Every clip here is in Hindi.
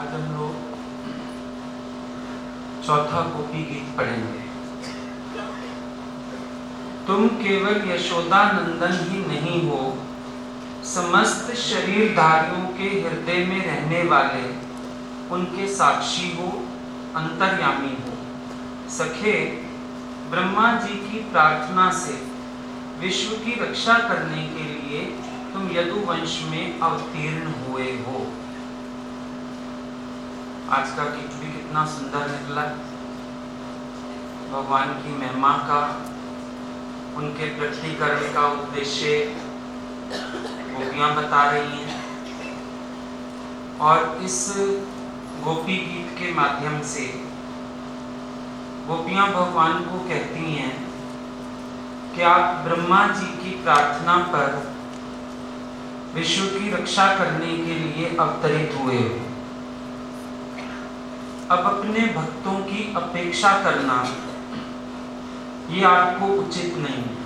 आज हम लोग चौथा गोपी गीत पढ़ेंगे। तुम केवल यशोदा नंदन ही नहीं हो, समस्त शरीरधारियों के हृदय में रहने वाले उनके साक्षी हो, अंतर्यामी हो। सखे, ब्रह्मा जी की प्रार्थना से विश्व की रक्षा करने के लिए तुम यदुवंश में अवतीर्ण हुए हो। आज का गीत भी कितना सुंदर निकला। भगवान की महिमा का, उनके प्रकटीकरण का उद्देश्य गोपियां बता रही हैं और इस गोपी गीत के माध्यम से गोपियां भगवान को कहती हैं कि आप ब्रह्मा जी की प्रार्थना पर विश्व की रक्षा करने के लिए अवतरित हुए हो। अब अपने भक्तों की अपेक्षा करना ये आपको उचित नहीं है।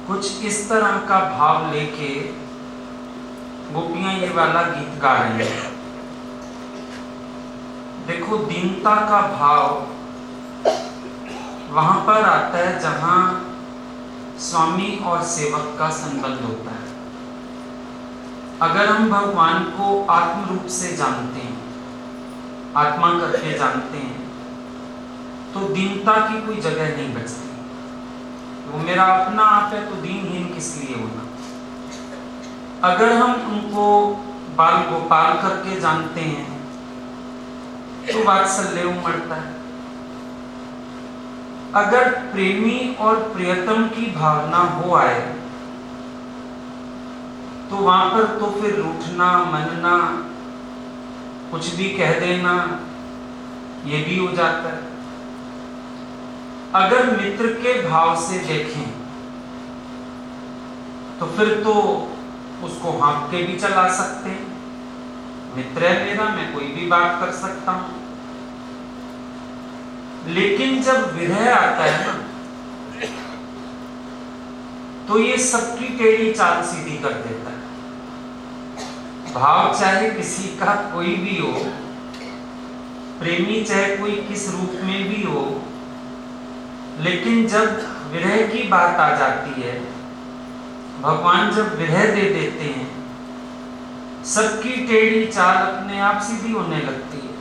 कुछ इस तरह का भाव लेके गोपियां ये वाला गीत गा रही हैं। देखो, दीनता का भाव वहां पर आता है जहां स्वामी और सेवक का संबंध होता है। अगर हम भगवान को आत्म रूप से जानते हैं, आत्मा करके जानते हैं, तो दीनता की कोई जगह नहीं बचती। वो मेरा अपना आप है तो दीनहीन किस लिए होना। अगर हम उनको बाल गोपाल करके जानते हैं तो वात्सल्य उमड़ता है। अगर प्रेमी और प्रियतम की भावना हो आए तो वहां पर तो फिर रूठना, मनना, कुछ भी कह देना ये भी हो जाता है। अगर मित्र के भाव से देखें तो फिर तो उसको हाँक के भी चला सकते हैं। मित्र है मेरा, मैं कोई भी बात कर सकता हूं। लेकिन जब विरह आता है ना, तो ये सबकी टेढ़ी चाल सीधी कर देता है। भाव चाहे किसी का कोई भी हो, प्रेमी चाहे कोई किस रूप में भी हो, लेकिन जब विरह की बात आ जाती है, भगवान जब विरह दे देते हैं, सबकी टेढ़ी चाल अपने आप सीधी होने लगती है।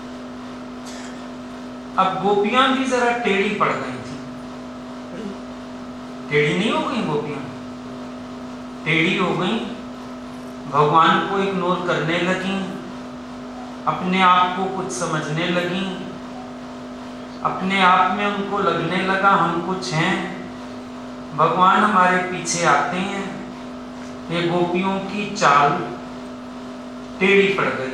अब गोपियां भी जरा टेढ़ी पड़ गई थी। टेढ़ी नहीं हो गई गोपियां, टेढ़ी हो गई, भगवान को इग्नोर करने लगी, अपने आप को कुछ समझने लगी, अपने आप में उनको लगने लगा हम कुछ हैं, भगवान हमारे पीछे आते हैं। ये गोपियों की चाल टेढ़ी पड़ गई।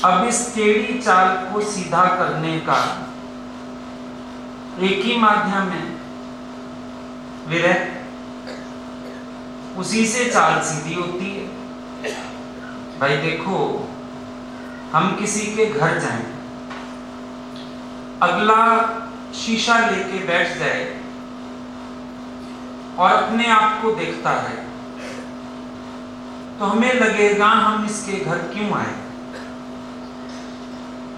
अब इस टेढ़ी चाल को सीधा करने का एक ही माध्यम है, विरह। उसी से चाल सीधी होती है। भाई देखो, हम किसी के घर जाएं, अगला शीशा लेके बैठ जाए और अपने आप को देखता है तो हमें लगेगा हम इसके घर क्यों आए,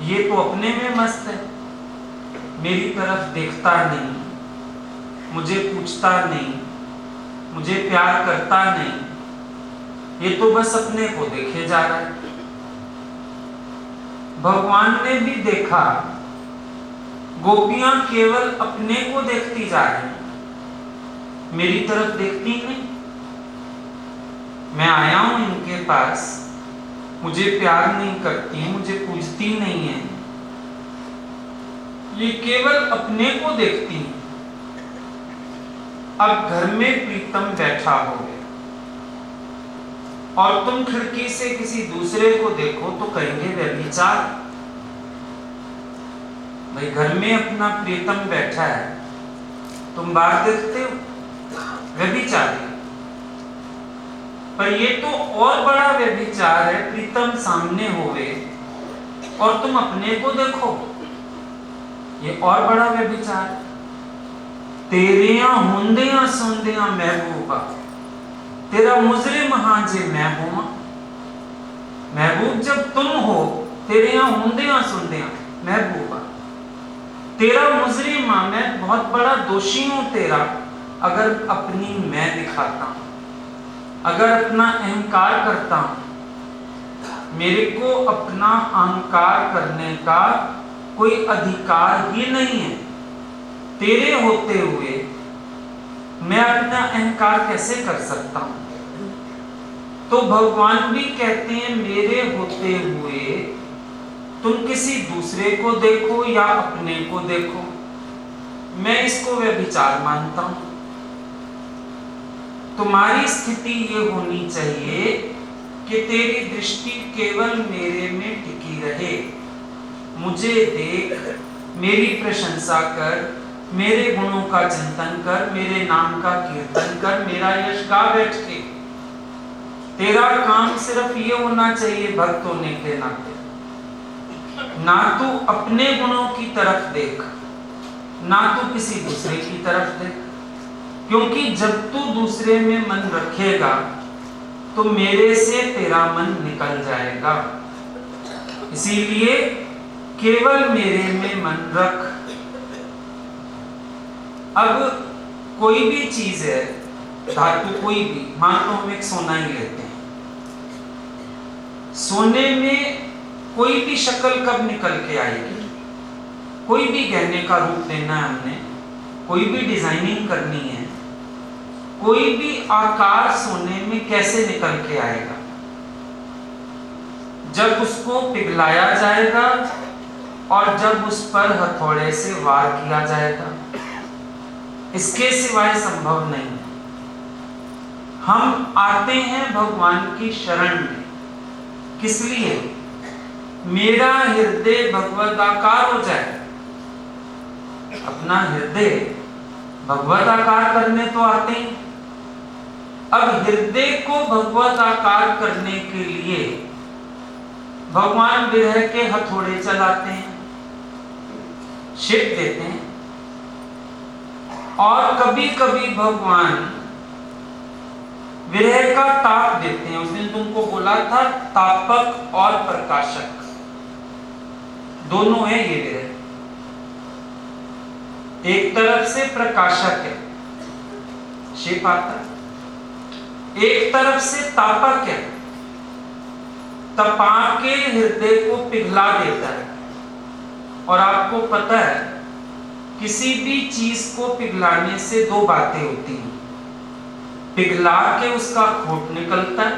ये तो अपने में मस्त है, मेरी तरफ देखता नहीं, मुझे पूछता नहीं, मुझे प्यार करता नहीं, ये तो बस अपने को देखे जा रहा है। भगवान ने भी देखा, गोपियां केवल अपने को देखती जा रही, मेरी तरफ देखती नहीं। मैं आया हूं इनके पास, मुझे प्यार नहीं करती, मुझे पूछती नहीं है, ये केवल अपने को देखती है। अब घर में प्रीतम बैठा हो और तुम खिड़की से किसी दूसरे को देखो तो कहेंगे व्यभिचार। भाई घर में अपना प्रीतम बैठा है, तुम बाहर देखते हो, व्यभिचार है। पर ये तो और बड़ा व्यभिचार है, प्रीतम सामने होवे और तुम अपने को देखो, ये और बड़ा व्यभिचार। तेरिया हुंदिया सुंदिया महबूबा, तेरा मुजरिम हाँ जे महबूबा, महबूब महबूब जब तुम हो, तेरे यहाँ होंदियां सुनदियां महबूबा, तेरा मुजरिम मैं बहुत बड़ा दोषी हूं तेरा, अगर अपनी मैं दिखाता हूं, अगर अपना अहंकार करता हूं। मेरे को अपना अहंकार करने का कोई अधिकार ही नहीं है। तेरे होते हुए मैं अपना अहंकार कैसे कर सकता हूं? तो भगवान भी कहते हैं मेरे होते हुए तुम किसी दूसरे को देखो या अपने को देखो, मैं इसको व्यभिचार मानता हूं। तुम्हारी स्थिति ये होनी चाहिए कि तेरी दृष्टि केवल मेरे में टिकी रहे, मुझे देख, मेरी प्रशंसा कर, मेरे गुणों का चिंतन कर, मेरे नाम का कीर्तन कर, मेरा यश गा बैठ के। तेरा काम सिर्फ ये होना चाहिए भक्त होने के नाते, ना तू अपने गुणों की तरफ देख, ना तू किसी दूसरे की तरफ देख, क्योंकि जब तू दूसरे में मन रखेगा तो मेरे से तेरा मन निकल जाएगा। इसीलिए केवल मेरे में मन रख। अब कोई भी चीज है, धातु कोई भी, मान लो हम एक सोना ही लेते हैं, सोने में कोई भी शक्ल कब निकल के आएगी? कोई भी गहने का रूप देना है हमने, कोई भी डिजाइनिंग करनी है, कोई भी आकार सोने में कैसे निकल के आएगा? जब उसको पिघलाया जाएगा और जब उस पर हथौड़े से वार किया जाएगा, इसके सिवाय संभव नहीं है। हम आते हैं भगवान की शरण में, किस लिए? मेरा हृदय भगवदाकार हो जाए। अपना हृदय भगवदाकार करने तो आते हैं। अब हृदय को भगवदाकार करने के लिए भगवान विरह के हथौड़े चलाते हैं, शिव देते हैं, और कभी कभी भगवान विरह का ताप देते हैं। उस दिन तुमको बोला था तापक और प्रकाशक दोनों है ये विरह। एक तरफ से प्रकाशक है, शिव आता है, एक तरफ से तापक है, तपा के हृदय को पिघला देता है। और आपको पता है किसी भी चीज को पिघलाने से दो बातें होती हैं, पिघला के उसका खोट निकलता है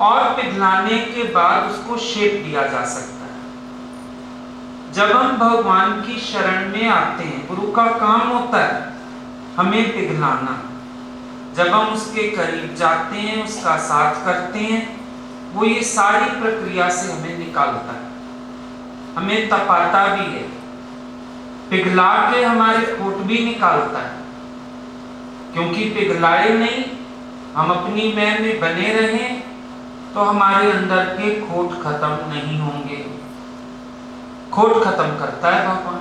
और पिघलाने के बाद उसको शेप दिया जा सकता है। जब हम भगवान की शरण में आते हैं, गुरु का काम होता है हमें पिघलाना। जब हम उसके करीब जाते हैं, उसका साथ करते हैं, वो ये सारी प्रक्रिया से हमें निकालता है, हमें तपाता भी है, पिघला के हमारे खोट भी निकालता है। क्योंकि पिघलाए नहीं, हम अपनी मैं में बने रहें तो हमारे अंदर के खोट खत्म नहीं होंगे। खोट खत्म करता है भगवान,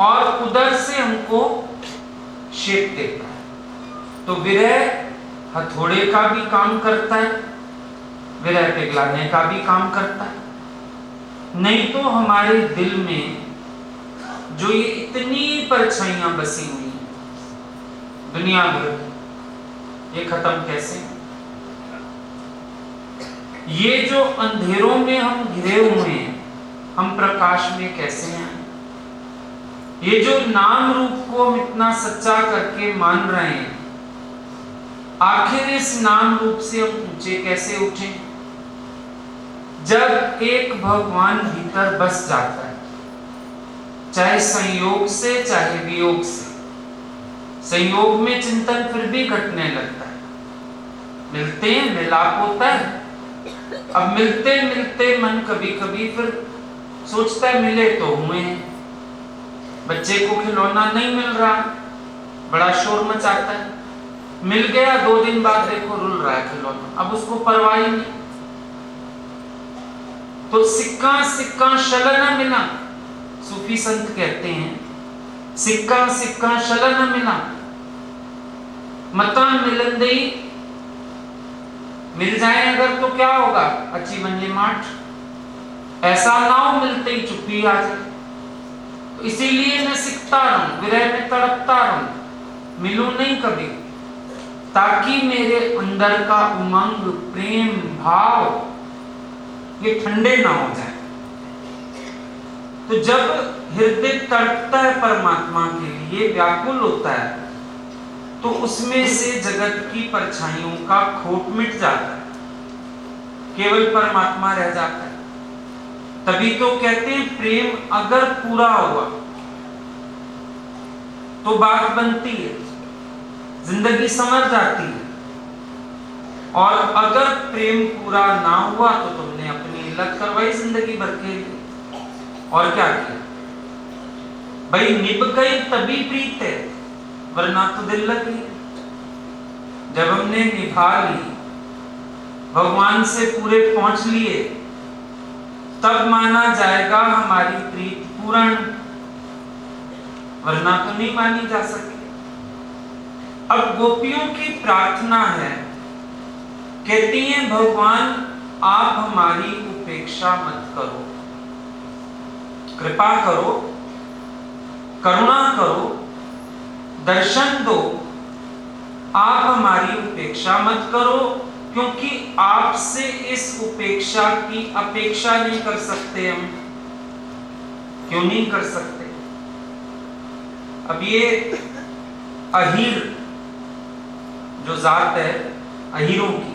और उधर से हमको शेप देता है। तो विरह हथौड़े का भी काम करता है, विरह पिघलाने का भी काम करता है। नहीं तो हमारे दिल में जो ये इतनी परछाइयां बसी हुई हैं दुनिया भर, ये खत्म कैसे? ये जो अंधेरों में हम घिरे हुए हैं, हम प्रकाश में कैसे हैं? ये जो नाम रूप को हम इतना सच्चा करके मान रहे हैं, आखिर इस नाम रूप से हम ऊंचे कैसे उठें? जब एक भगवान भीतर बस जाता है, चाहे संयोग से चाहे वियोग से। संयोग में चिंतन फिर भी घटने लगता है, मिलते हैं, मिलाप होता है। अब मिलते मिलते मन कभी कभी फिर सोचता है मिले तो हुए हैं। बच्चे को खिलौना नहीं मिल रहा, बड़ा शोर मचाता है, मिल गया 2 दिन बाद देखो रुल रहा है खिलौना, अब उसको परवाह ही नहीं। तो सिक्का सिक्का शलन मिला, सूफी संत कहते हैं, सिक्का सिक्का शलन मिला, मता मिलन दई मिल जाए अगर तो क्या होगा, अच्छी बंजे माठ, ऐसा ना हो मिलते ही चुप्पी आ जाए। तो इसीलिए मैं सीखता रहूं, विरह में तड़पता रहूं, मिलूं नहीं कभी, ताकि मेरे अंदर का उमंग, प्रेम भाव ये ठंडे ना हो जाए। तो जब हृदय तड़पता है परमात्मा के लिए, व्याकुल होता है, तो उसमें से जगत की परछाइयों का खोट मिट जाता है, केवल परमात्मा रह जाता है। तभी तो कहते हैं प्रेम अगर पूरा हुआ तो बात बनती है, जिंदगी संवर जाती है। और अगर प्रेम पूरा ना हुआ तो तुमने अपनी लत करवाई जिंदगी भर के लिए, और क्या किया भाई, निभ गई तभी प्रीत है, वरना तो दिल लगी। जब हमने निभा ली, भगवान से पूरे पहुंच लिए, तब माना जाएगा हमारी प्रीत पूर्ण, वरना तो नहीं मानी जा सकती। अब गोपियों की प्रार्थना है, कहती हैं भगवान आप हमारी उपेक्षा मत करो, कृपा करो, करुणा करो, दर्शन दो, आप हमारी उपेक्षा मत करो, क्योंकि आपसे इस उपेक्षा की अपेक्षा नहीं कर सकते हम। क्यों नहीं कर सकते? अब ये अहीर जो जात है अहीरों की,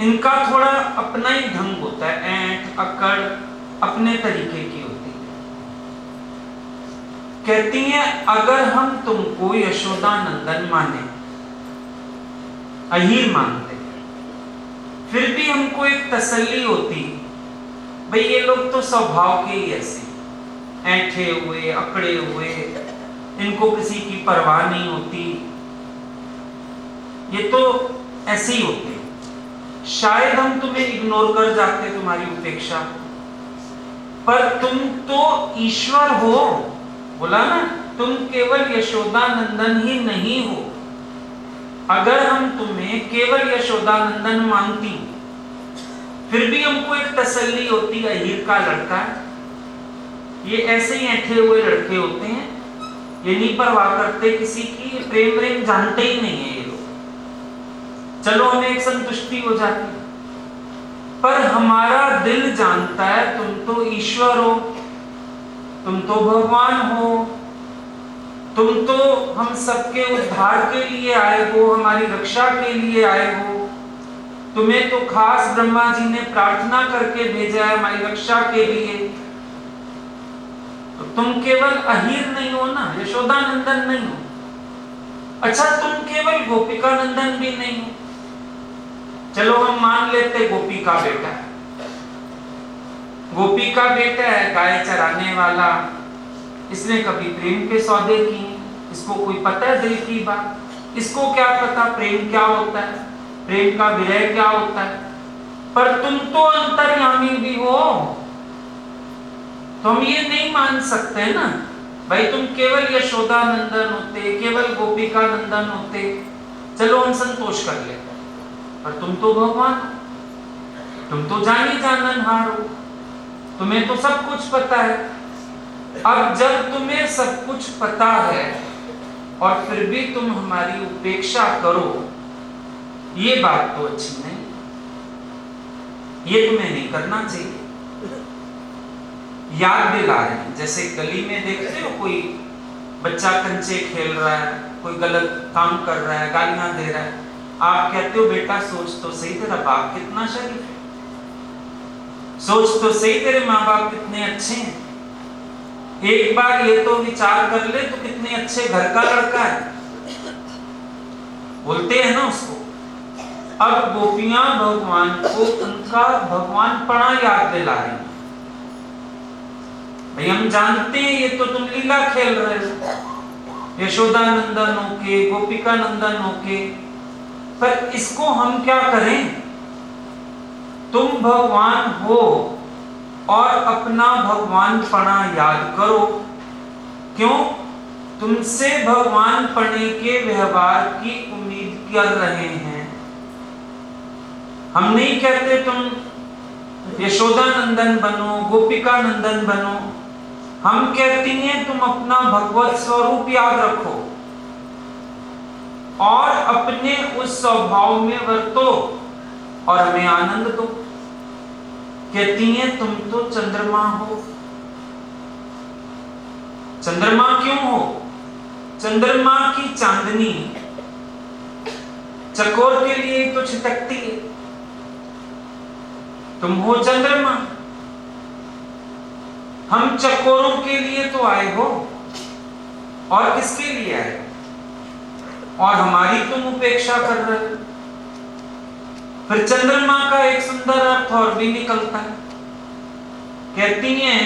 इनका थोड़ा अपना ही ढंग होता है, ऐंठ अकड़ अपने तरीके की होती है। कहती हैं अगर हम तुमको यशोदा नंदन माने, अहीर मानते, फिर भी हमको एक तसल्ली होती, भाई ये लोग तो स्वभाव के ही ऐसे ऐंठे हुए, अकड़े हुए, इनको किसी की परवाह नहीं होती, ये तो ऐसे ही होते। शायद हम तुम्हें इग्नोर कर जाते, तुम्हारी उपेक्षा, पर तुम तो ईश्वर हो, बोला ना, तुम केवल यशोदा नंदन ही नहीं हो। अगर हम तुम्हें केवल यशोदा नंदन मानती, फिर भी हमको एक तसल्ली होती, अहीर का लड़का है, ये ऐसे ही ऐठे हुए लड़के होते हैं, ये नहीं परवाह करते किसी की, प्रेम प्रेम जानते ही नहीं है ये लोग, चलो हमें एक संतुष्टि हो जाती। पर हमारा दिल जानता है तुम तो ईश्वर हो, तुम तो भगवान हो, तुम तो हम सबके उद्धार के लिए आए हो, हमारी रक्षा के लिए आए हो, तुम्हें तो खास ब्रह्मा जी ने प्रार्थना करके भेजा है हमारी रक्षा के लिए। तो तुम केवल अहीर नहीं हो ना, यशोदा नंदन नहीं हो, अच्छा तुम केवल गोपिका नंदन भी नहीं हो, चलो हम मान लेते गोपी का बेटा है, गोपी का बेटा है, गाय चराने वाला, इसने कभी प्रेम के सौदे किए, इसको कोई पता है दिल की बात, इसको क्या पता प्रेम क्या होता है, प्रेम का विरह क्या होता है। पर तुम तो अंतर्यामी भी हो, तो हम ये नहीं मान सकते ना भाई तुम केवल यशोदा नंदन होते, केवल गोपिका नंदन होते, चलो हम संतोष कर लेते, पर तुम तो भगवान, तुम तो जानी जाननहार हो, तुम्हें तो सब कुछ पता है। अब जब तुम्हें सब कुछ पता है और फिर भी तुम हमारी उपेक्षा करो, ये बात तो अच्छी नहीं, ये तुम्हें नहीं करना चाहिए। याद दिला रहे हैं, जैसे गली में देखते हो कोई बच्चा कंचे खेल रहा है, कोई गलत काम कर रहा है, गालियां दे रहा है, आप कहते हो बेटा सोच तो सही तेरा बाप कितना शरीफ है, सोच तो सही तेरे माँ बाप कितने अच्छे हैं, एक बार ये तो विचार कर ले तो कितने अच्छे घर का लड़का है, बोलते हैं ना उसको। अब गोपियां भगवान को उनका भगवान पना याद दिला रही हैं, भाई हम जानते हैं ये तो तुम लीला खेल रहे हो, यशोदा नंदन होके, गोपिका नंदन होके, पर इसको हम क्या करें? तुम भगवान हो और अपना भगवान पना याद करो। क्यों? तुमसे भगवान पने के व्यवहार की उम्मीद कर रहे हैं, हम नहीं कहते तुम यशोदा नंदन बनो, गोपिका नंदन बनो। हम कहती हैं तुम अपना भगवत स्वरूप याद रखो और अपने उस स्वभाव में वर्तो और हमें आनंद दो। कहती हैं तुम तो चंद्रमा हो। चंद्रमा क्यों हो? चंद्रमा की चांदनी चकोर के लिए तो छिटकती है। तुम हो चंद्रमा। हम चकोरों के लिए तो आए हो, और किसके लिए आए? और हमारी तुम उपेक्षा कर रहे हो। फिर चंद्रमा का एक सुंदर अर्थ और भी निकलता है। कहती हैं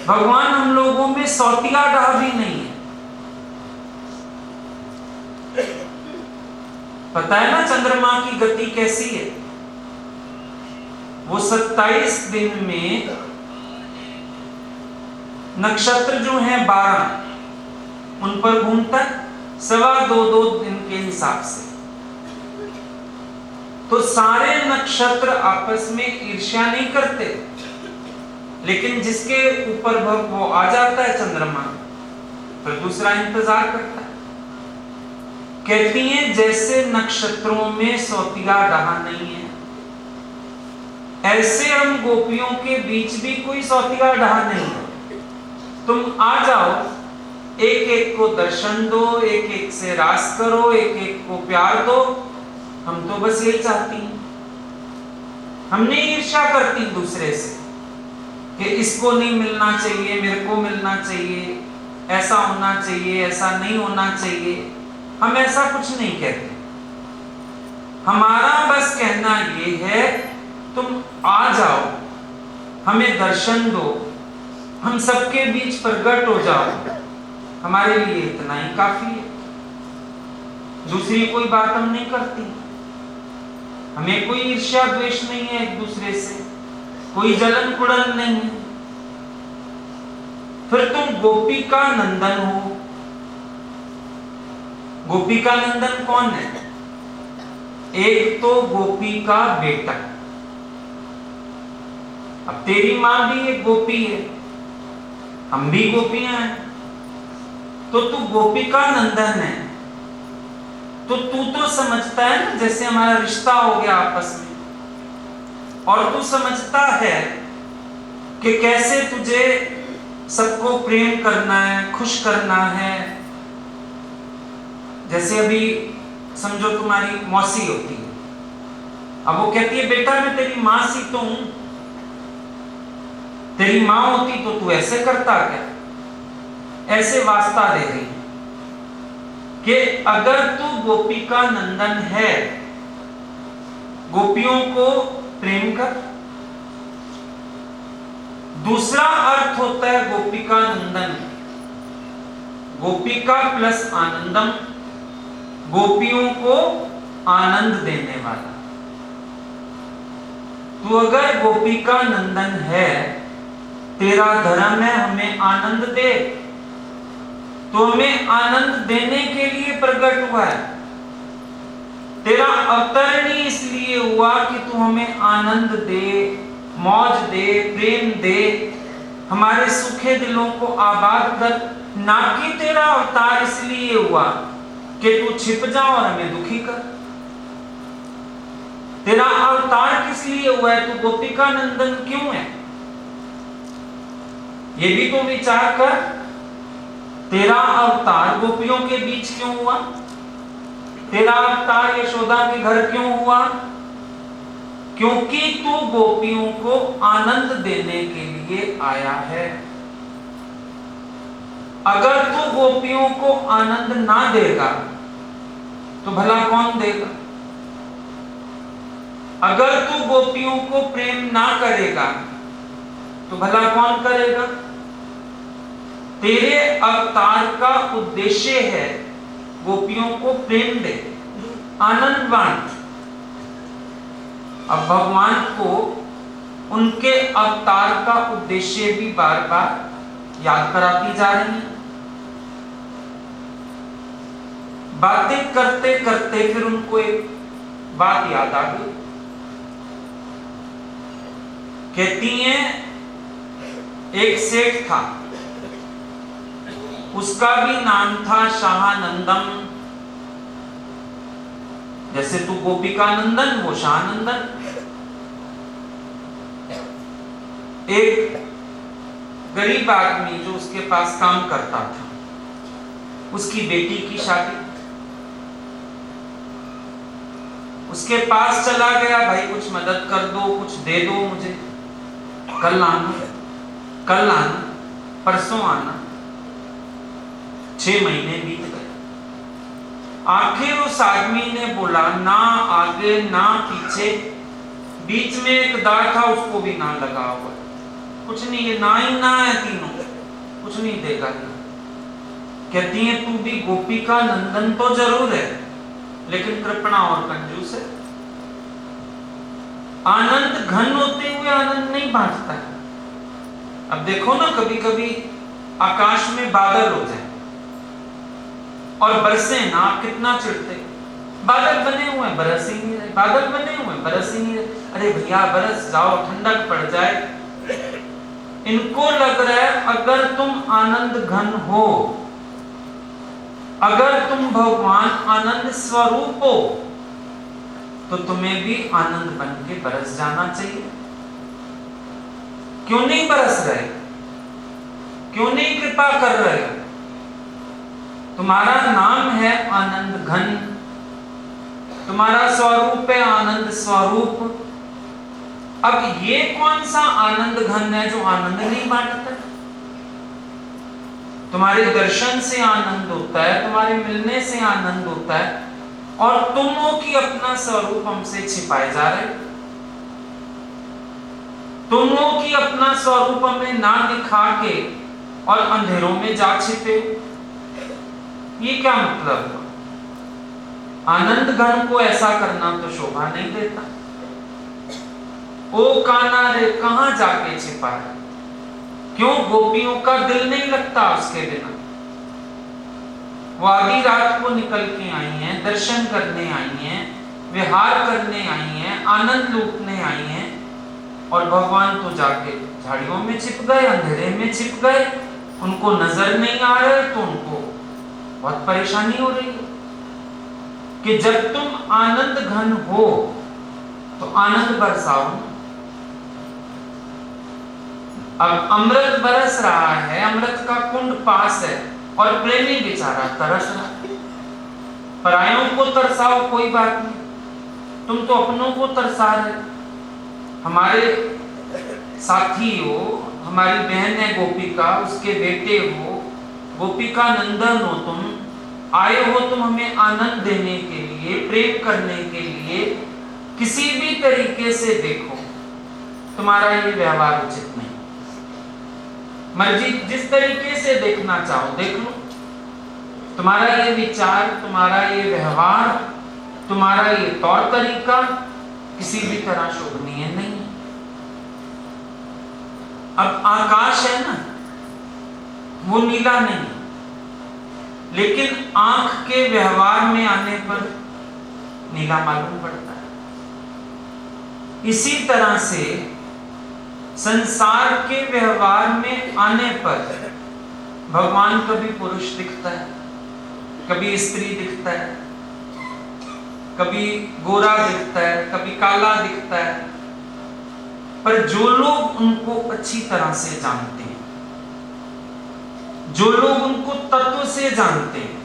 भगवान हम लोगों में सौतिया डहा भी नहीं है। पता है ना चंद्रमा की गति कैसी है? वो 27 दिन में नक्षत्र जो हैं 12 उन पर घूमता है, 2.25 दिन के हिसाब से। तो सारे नक्षत्र आपस में ईर्ष्या नहीं करते, लेकिन जिसके ऊपर वो आ जाता है चंद्रमा, फिर दूसरा इंतजार करता है। कहती हैं जैसे नक्षत्रों में सौतिया डहा नहीं है, ऐसे हम गोपियों के बीच भी कोई सौतिया डहा नहीं है। तुम आ जाओ, एक एक को दर्शन दो, एक एक से रास करो, एक एक को प्यार दो। हम तो बस यही चाहती हैं। हम नहीं ईर्ष्या करती दूसरे से कि इसको नहीं मिलना चाहिए, मेरे को मिलना चाहिए, ऐसा होना चाहिए, ऐसा नहीं होना चाहिए। हम ऐसा कुछ नहीं कहते। हमारा बस कहना ये है तुम आ जाओ, हमें दर्शन दो, हम सबके बीच प्रकट हो जाओ। हमारे लिए इतना ही काफी है। दूसरी कोई बात हम नहीं करती। हमें कोई ईर्ष्या द्वेष नहीं है एक दूसरे से, कोई जलन कुड़न नहीं है। फिर तुम गोपिका नंदन हो। गोपिका नंदन कौन है? एक तो गोपी का बेटा। अब तेरी मां भी एक गोपी है, हम भी गोपियां हैं, तो तू गोपिका नंदन है। तो तू तो समझता है ना, जैसे हमारा रिश्ता हो गया आपस में, और तू समझता है कि कैसे तुझे सबको प्रेम करना है, खुश करना है। जैसे अभी समझो तुम्हारी मौसी होती है, अब वो कहती है बेटा मैं तेरी मां सी तो हूं, तेरी मां होती तो तू ऐसे करता क्या? ऐसे वास्ता दे रही कि अगर तू गोपिका नंदन है, गोपियों को प्रेम कर। दूसरा अर्थ होता है गोपिका नंदन, गोपिका प्लस आनंदम, गोपियों को आनंद देने वाला। तू अगर गोपिका नंदन है, तेरा धर्म है हमें आनंद दे, तो हमें आनंद देने के लिए प्रकट हुआ है। तेरा अवतरण ही इसलिए हुआ कि तू हमें आनंद दे, मौज दे, प्रेम दे, हमारे सूखे दिलों को आबाद कर। ना कि तेरा अवतार इसलिए हुआ कि तू छिप जा और हमें दुखी कर। तेरा अवतार किस लिए हुआ है? तू गोपिका नंदन क्यों है? ये भी तो विचार कर। तेरा अवतार गोपियों के बीच क्यों हुआ? तेरा अवतार यशोदा के घर क्यों हुआ? क्योंकि तू गोपियों को आनंद देने के लिए आया है। अगर तू गोपियों को आनंद ना देगा तो भला कौन देगा? अगर तू गोपियों को प्रेम ना करेगा तो भला कौन करेगा? तेरे अवतार का उद्देश्य है गोपियों को प्रेम दे, आनंद बांट। अब भगवान को उनके अवतार का उद्देश्य भी बार बार याद कराती जा रही है। बातें करते करते फिर उनको एक बात याद आ गई। कहती हैं एक सेठ था, उसका भी नाम था शाहानंदम। जैसे तू गोपिका नंदन, वो शाहानंदन। एक गरीब आदमी जो उसके पास काम करता था, उसकी बेटी की शादी, उसके पास चला गया, भाई कुछ मदद कर दो, कुछ दे दो मुझे, कल आना, कल आना, परसों आना। 6 महीने बीत गए। आखिर उस आदमी ने बोला, ना आगे ना पीछे, बीच में एक दार था, उसको भी ना लगा हुआ, कुछ नहीं, ये ना ही ना है, तीनों कुछ नहीं देगा। कहती है तू भी गोपिका नंदन तो जरूर है, लेकिन कृपणा और कंजूस है। आनंद घन होते हुए आनंद नहीं बांटता है। अब देखो ना, कभी कभी आकाश में बादल हो जाए और बरसे ना, आप कितना चिढ़ते। बादल बने हुए बरस ही नहीं रहे, बादल बने हुए बरस ही नहीं रहे। अरे भैया बरस जाओ, ठंडक पड़ जाए। इनको लग रहा है अगर तुम आनंद घन हो, अगर तुम भगवान आनंद स्वरूप हो, तो तुम्हें भी आनंद बन के बरस जाना चाहिए। क्यों नहीं बरस रहे? क्यों नहीं कृपा कर रहे हो? तुम्हारा नाम है आनंद घन, तुम्हारा स्वरूप है आनंद स्वरूप। अब ये कौन सा आनंद घन है जो आनंद नहीं बांटता? तुम्हारे दर्शन से आनंद होता है, तुम्हारे मिलने से आनंद होता है, और तुम हो कि अपना स्वरूप हमसे छिपाए जा रहे। तुम हो कि अपना स्वरूप हमें ना दिखा के और अंधेरों में जा छिपे। ये क्या मतलब? आनंद घन को ऐसा करना तो शोभा नहीं देता। ओ कान्हा रे कहां जाके छिपा है? क्यों गोपियों का दिल नहीं लगता उसके बिना? वो आधी रात को निकल के आई हैं, दर्शन करने आई हैं, विहार करने आई हैं, आनंद लूटने आई हैं, और भगवान तो जाके झाड़ियों में छिप गए, अंधेरे में छिप गए, उनको नजर नहीं आ रहे। तो उनको बहुत परेशानी हो रही है कि जब तुम आनंद घन हो तो आनंद बरसाओ। अब अमृत बरस रहा है, अमृत का कुंड पास है, और प्रेमी बेचारा तरस रहा है। परायों को तरसाओ कोई बात नहीं, तुम तो अपनों को तरसा रहे। हमारे साथी हो, हमारी बहन है गोपिका, उसके बेटे हो, गोपिका नंदन हो, तुम आए हो, तुम हमें आनंद देने के लिए, प्रेम करने के लिए, किसी भी तरीके से देखो, तुम्हारा ये व्यवहार उचित नहीं। मर्जी जिस तरीके से देखना चाहो देख लो, तुम्हारा ये विचार, तुम्हारा ये व्यवहार, तुम्हारा ये तौर तरीका किसी भी तरह शोभनीय नहीं है। अब आकाश है ना, वो नीला नहीं, लेकिन आंख के व्यवहार में आने पर नीला मालूम पड़ता है। इसी तरह से संसार के व्यवहार में आने पर भगवान कभी पुरुष दिखता है, कभी स्त्री दिखता है, कभी गोरा दिखता है, कभी काला दिखता है, पर जो लोग उनको अच्छी तरह से जानते हैं, जो लोग उनको तत्व से जानते हैं,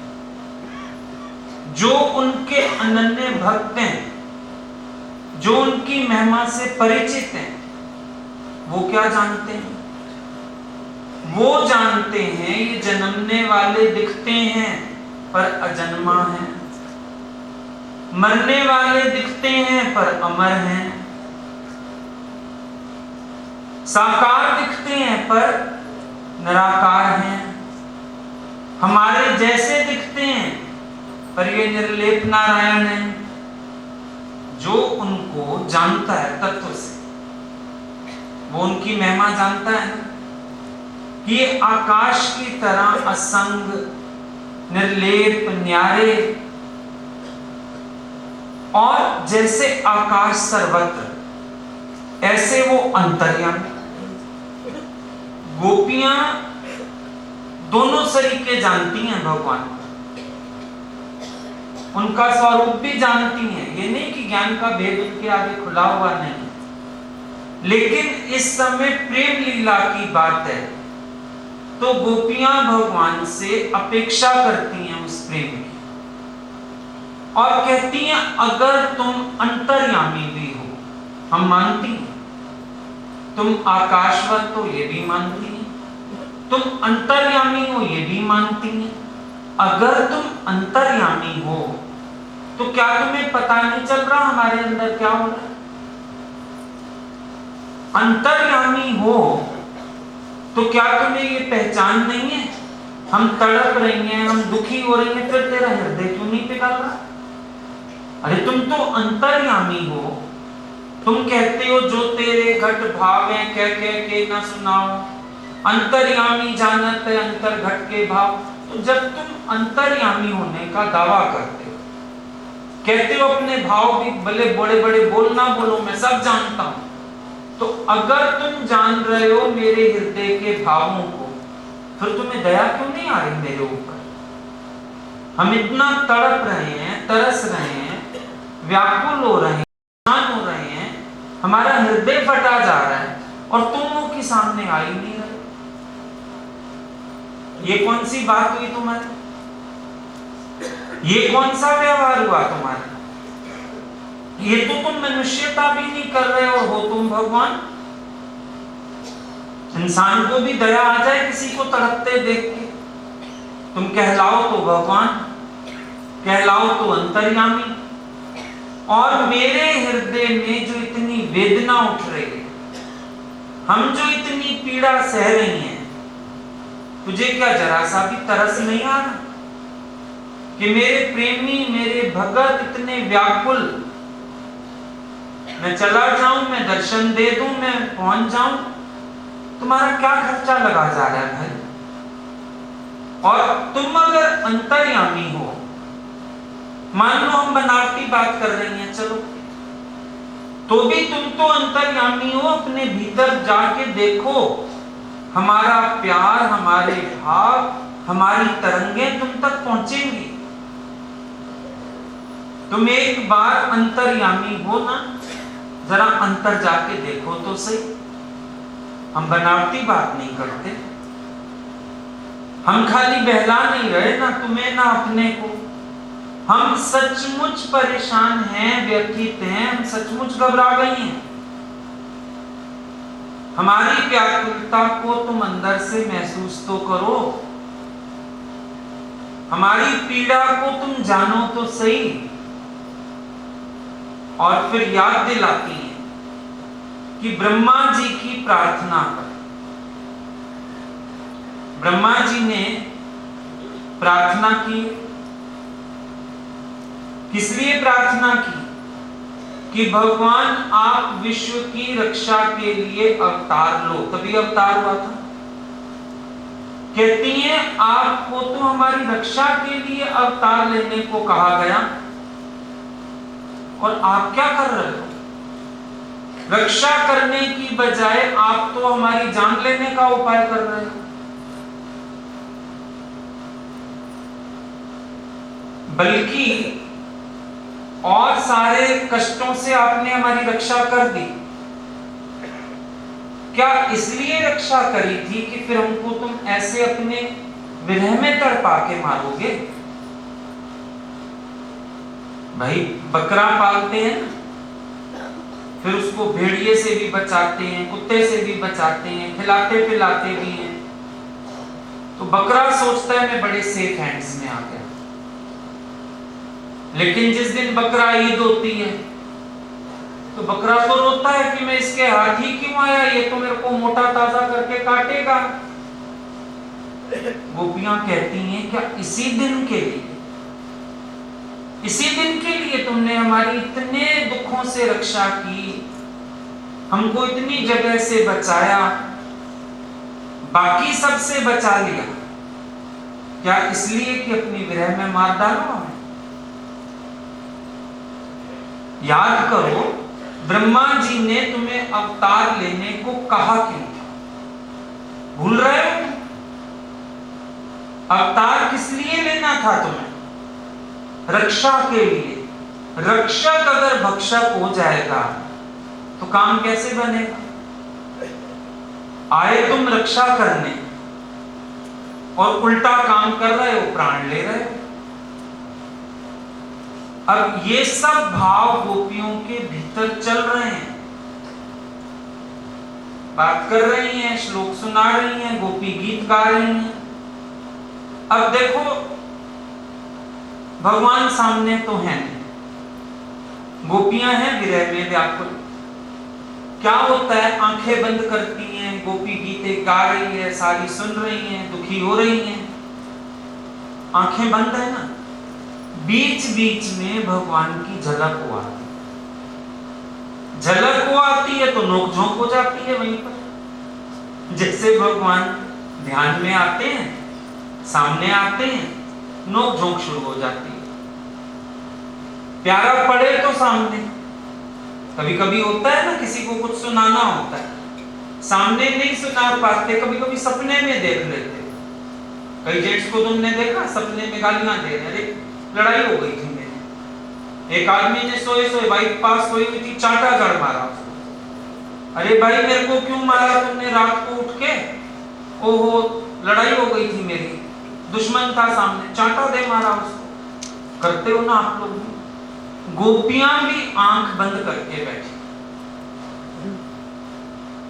जो उनके अनन्य भक्त हैं, जो उनकी महिमा से परिचित हैं, वो क्या जानते हैं? वो जानते हैं ये जन्मने वाले दिखते हैं पर अजन्मा है, मरने वाले दिखते हैं पर अमर हैं, साकार दिखते हैं पर निराकार हैं, हमारे जैसे दिखते हैं पर ये निर्लेप नारायण है। जो उनको जानता है तत्व से, वो उनकी महिमा जानता है कि ये आकाश की तरह असंग, निर्लेप, न्यारे, और जैसे आकाश सर्वत्र, ऐसे वो अंतर्यामी। गोपियां दोनों तरीके जानती हैं भगवान को, उनका स्वरूप भी जानती हैं। ये नहीं कि ज्ञान का भेद उनके आगे खुला हुआ नहीं, लेकिन इस समय प्रेम लीला की बात है तो गोपियां भगवान से अपेक्षा करती हैं उस प्रेम की, और कहती हैं अगर तुम अंतर्यामी भी हो, हम मानती हैं, तुम आकाशवत तो ये भी मानती हैं, तुम अंतर्यामी हो ये भी मानती हैं। अगर तुम अंतर्यामी हो तो क्या तुम्हें पता नहीं चल रहा हमारे अंदर क्या हो रहा है? अंतर्यामी हो तो क्या तुम्हें ये पहचान नहीं है हम तड़प रही हैं, हम दुखी हो रही हैं, फिर तेरा हृदय क्यों नहीं पिघल रहा? अरे तुम तो अंतर्यामी हो, तुम कहते हो जो तेरे घट भाव हैं कह कह के ना सुनाओ, अंतर्यामी जानत है अंतर घट के भाव। तो जब तुम अंतर्यामी होने का दावा करते हो, कहते हो अपने भाव भी भले बड़े बड़े बोल ना बोलो मैं सब जानता हूं, तो अगर तुम जान रहे हो मेरे हृदय के भावों को, फिर तुम्हें दया क्यों नहीं आ रही मेरे ऊपर? हम इतना तड़प रहे हैं, तरस रहे हैं, व्याकुल हो रहे हैं, परेशान हो रहे हैं, हमारा हृदय फटा जा रहा है, और तुम मुंह के सामने आ ही नहीं रहे। ये कौन सी बात हुई तुम्हारी? ये कौन सा व्यवहार हुआ तुम्हारा? ये तो तुम मनुष्यता भी नहीं कर रहे और हो तुम भगवान। इंसान को भी दया आ जाए किसी को तड़पते देख के, तुम कहलाओ तो भगवान, कहलाओ तो अंतर्यामी, और मेरे हृदय में जो इतनी वेदना उठ रही है, हम जो इतनी पीड़ा सह रही हैं, तुझे क्या जरा सा भी तरस नहीं आ रहा कि मेरे प्रेमी, मेरे भगत इतने व्याकुल, मैं चला जाऊं, मैं दर्शन दे दूं, मैं पहुंच जाऊं, तुम्हारा क्या खर्चा लगा जा रहा है भाई? और तुम अगर अंतर्यामी हो, मान लो हम बनावटी बात कर रही हैं, चलो, तो भी तुम तो अंतर्यामी हो, अपने भीतर जाके देखो, हमारा प्यार, हमारे भाव, हमारी तरंगें तुम तक पहुंचेंगी। तुम एक बार अंतर्यामी हो ना, जरा अंतर जाके देखो तो सही। हम बनावटी बात नहीं करते, हम खाली बहला नहीं रहे ना तुम्हें ना अपने को, हम सचमुच परेशान हैं, व्यथित हैं, हम सचमुच घबरा गई हैं। हमारी व्याकुलता को तुम अंदर से महसूस तो करो, हमारी पीड़ा को तुम जानो तो सही। और फिर याद दिलाती है कि ब्रह्मा जी की प्रार्थना पर, ब्रह्मा जी ने प्रार्थना की, किस लिए प्रार्थना की? कि भगवान आप विश्व की रक्षा के लिए अवतार लो, तभी अवतार हुआ था। कहती हैं आपको तो हमारी रक्षा के लिए अवतार लेने को कहा गया, और आप क्या कर रहे हो? रक्षा करने की बजाय आप तो हमारी जान लेने का उपाय कर रहे हो। बल्कि और सारे कष्टों से आपने हमारी रक्षा कर दी। क्या इसलिए रक्षा करी थी कि फिर हमको तुम ऐसे अपने विरह में तड़पा के मारोगे? भाई बकरा पालते हैं ना, फिर उसको भेड़िए से भी बचाते हैं, कुत्ते से भी बचाते हैं, खिलाते पिलाते भी हैं, तो बकरा सोचता है मैं बड़े सेफ हैंड्स में आ गया। लेकिन जिस दिन बकरा ईद होती है तो बकरा तो रोता है कि मैं इसके हाथ ही क्यों आया, ये तो मेरे को मोटा ताजा करके काटेगा। गोपियां कहती हैं क्या इसी दिन के लिए, इसी दिन के लिए तुमने हमारी इतने दुखों से रक्षा की, हमको इतनी जगह से बचाया, बाकी सबसे बचा लिया, क्या इसलिए कि अपनी विरह में मार डालो हमें? याद करो ब्रह्मा जी ने तुम्हें अवतार लेने को कहा क्यों था? भूल रहे हो? अवतार किस लिए लेना था तुम्हें? रक्षा के लिए। रक्षक अगर भक्षक हो जाएगा तो काम कैसे बनेगा? आए तुम रक्षा करने और उल्टा काम कर रहे हो, प्राण ले रहे हो। अब ये सब भाव गोपियों के भीतर चल रहे हैं, बात कर रही हैं, श्लोक सुना रही हैं, गोपी गीत गा रही हैं। अब देखो, भगवान सामने तो हैं नहीं, गोपियां हैं विरह में व्याकुल। क्या होता है? आंखें बंद करती हैं, गोपी गीते गा रही है, सारी सुन रही हैं, दुखी हो रही हैं, आंखें बंद है ना। बीच बीच में भगवान की झलक को आती है, झलक को आती है तो नोक-झोंक हो जाती है वहीं पर। जैसे भगवान ध्यान में आते हैं, सामने आते हैं, नोक-झोंक शुरू हो जाती है। प्यारा पड़े तो सामने, कभी कभी होता है ना, किसी को कुछ सुनाना होता है, सामने नहीं सुना पाते, कभी कभी सपने में देख लेते। कई जेंट्स को तुमने देखा सपने में गालियां दे रहे, अरे लड़ाई हो गई थी मेरी, एक आदमी ने सोए सोए बाइक पास सोई हुई थी, चांटा जड़ मारा उसको। अरे भाई मेरे को क्यों मारा तुमने रात को उठ के? ओहो लड़ाई हो गई थी मेरी, दुश्मन था सामने, चांटा दे मारा उसको। करते हो ना आप लोग? गोपियां भी आंख बंद करके बैठी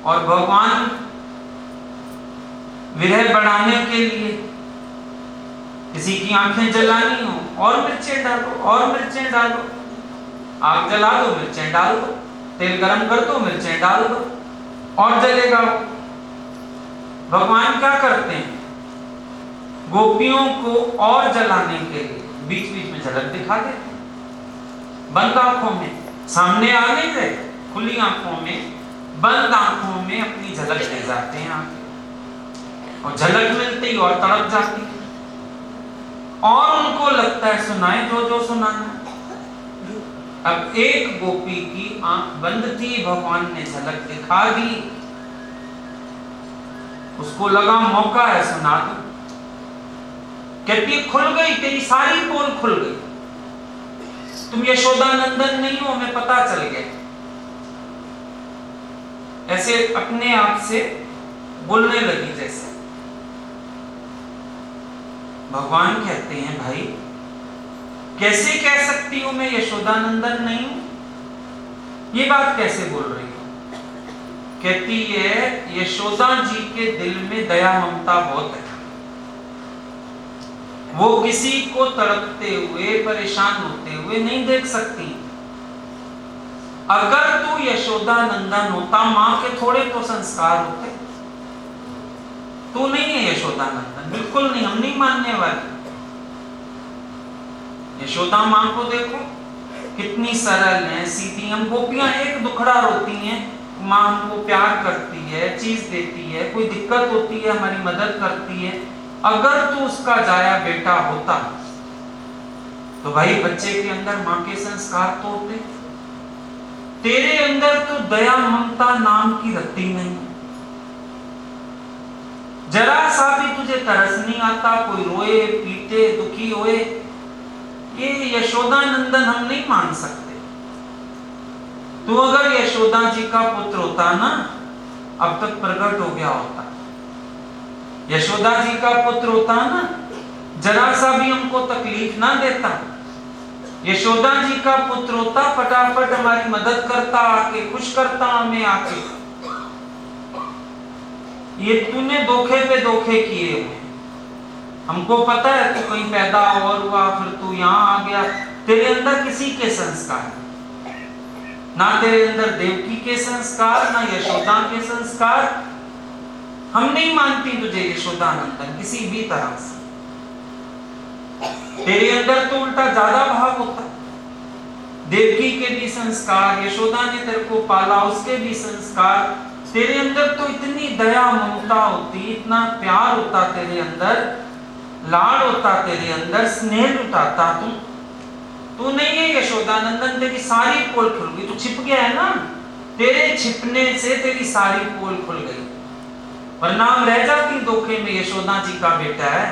और भगवान विरह बढ़ाने के लिए किसी की आंखें जलानी हो और मिर्चें डालो, और मिर्चें डालो, आग जला दो मिर्चें डाल दो, तेल गरम कर दो मिर्चें डाल दो और जलेगा। भगवान क्या करते हैं? गोपियों को और जलाने के लिए बीच बीच में झलक दिखा देते, बंद आंखों में, सामने आ नहीं रहे, खुली आंखों में, बंद आंखों में अपनी झलक ले जाते हैं आंखें, और झलक मिलते ही और तड़प जाती है, और उनको लगता है सुनाए जो जो सुनाना। अब एक गोपी की आंख बंद थी, भगवान ने झलक दिखा दी, उसको लगा मौका है सुना दो। कहती खुल गई, तेरी सारी पोल खुल गई, तुम यशोदा नंदन नहीं हो, हमें पता चल गया। ऐसे अपने आप से बोलने लगी जैसे। भगवान कहते हैं भाई कैसे कह सकती हूं मैं यशोदा नंदन नहीं हूं? ये बात कैसे बोल रही हो? कहती है यशोदा जी के दिल में दया ममता बहुत है, वो किसी को तड़पते हुए परेशान होते हुए नहीं देख सकती। अगर तू यशोदा नंदन होता, मां के थोड़े तो संस्कार होते। तू नहीं है यशोदा नंदन, बिल्कुल नहीं, हम नहीं मानने वाले। यशोदा मां को देखो कितनी सरल है, सीधी। हम गोपियां एक दुखड़ा रोती हैं, मां हमको प्यार करती है, चीज देती है, कोई दिक्कत होती है हमारी मदद करती है। अगर तू उसका जाया बेटा होता तो भाई बच्चे के अंदर मां के संस्कार तो होते। तेरे अंदर तो दया ममता नाम की रत्ती नहीं, जरा सा भी तुझे तरस नहीं आता, कोई रोए पीटे दुखी होए। ये यशोदा नंदन हम नहीं मान सकते। तू अगर यशोदा जी का पुत्र होता ना, अब तक प्रकट हो गया होता। यशोदा जी का पुत्र होता ना, जरा सा भी हमको तकलीफ ना देता। यशोदा जी का पुत्र होता, फटाफट हमारी मदद करता, आके खुश करता हमें आके। ये तूने धोखे पे धोखे किए हुए, हमको पता है तू कहीं पैदा और हुआ, फिर तू यहाँ आ गया। तेरे अंदर किसी के संस्कार ना, तेरे अंदर देवकी के संस्कार, ना यशोदा के संस्कार। हम नहीं मानती तुझे यशोदा नंदन किसी भी तरह से। तेरे अंदर तो उल्टा ज्यादा भाव होता। देवकी के भी संस्कार, यशोदा ने तेरे को पाला उसके भी संस्कार। तेरे अंदर तो इतनी दया ममता होती, इतना प्यार होता तेरे अंदर, लाड होता तेरे अंदर, स्नेह लुटाता तू। तू नहीं है यशोदानंदन, तेरी सारी पोल खुल गई, तू छिप गया है ना, तेरे छिपने से तेरी सारी पोल खुल गई, वरना हम रह जाती धोखे में, यशोदा जी का बेटा है,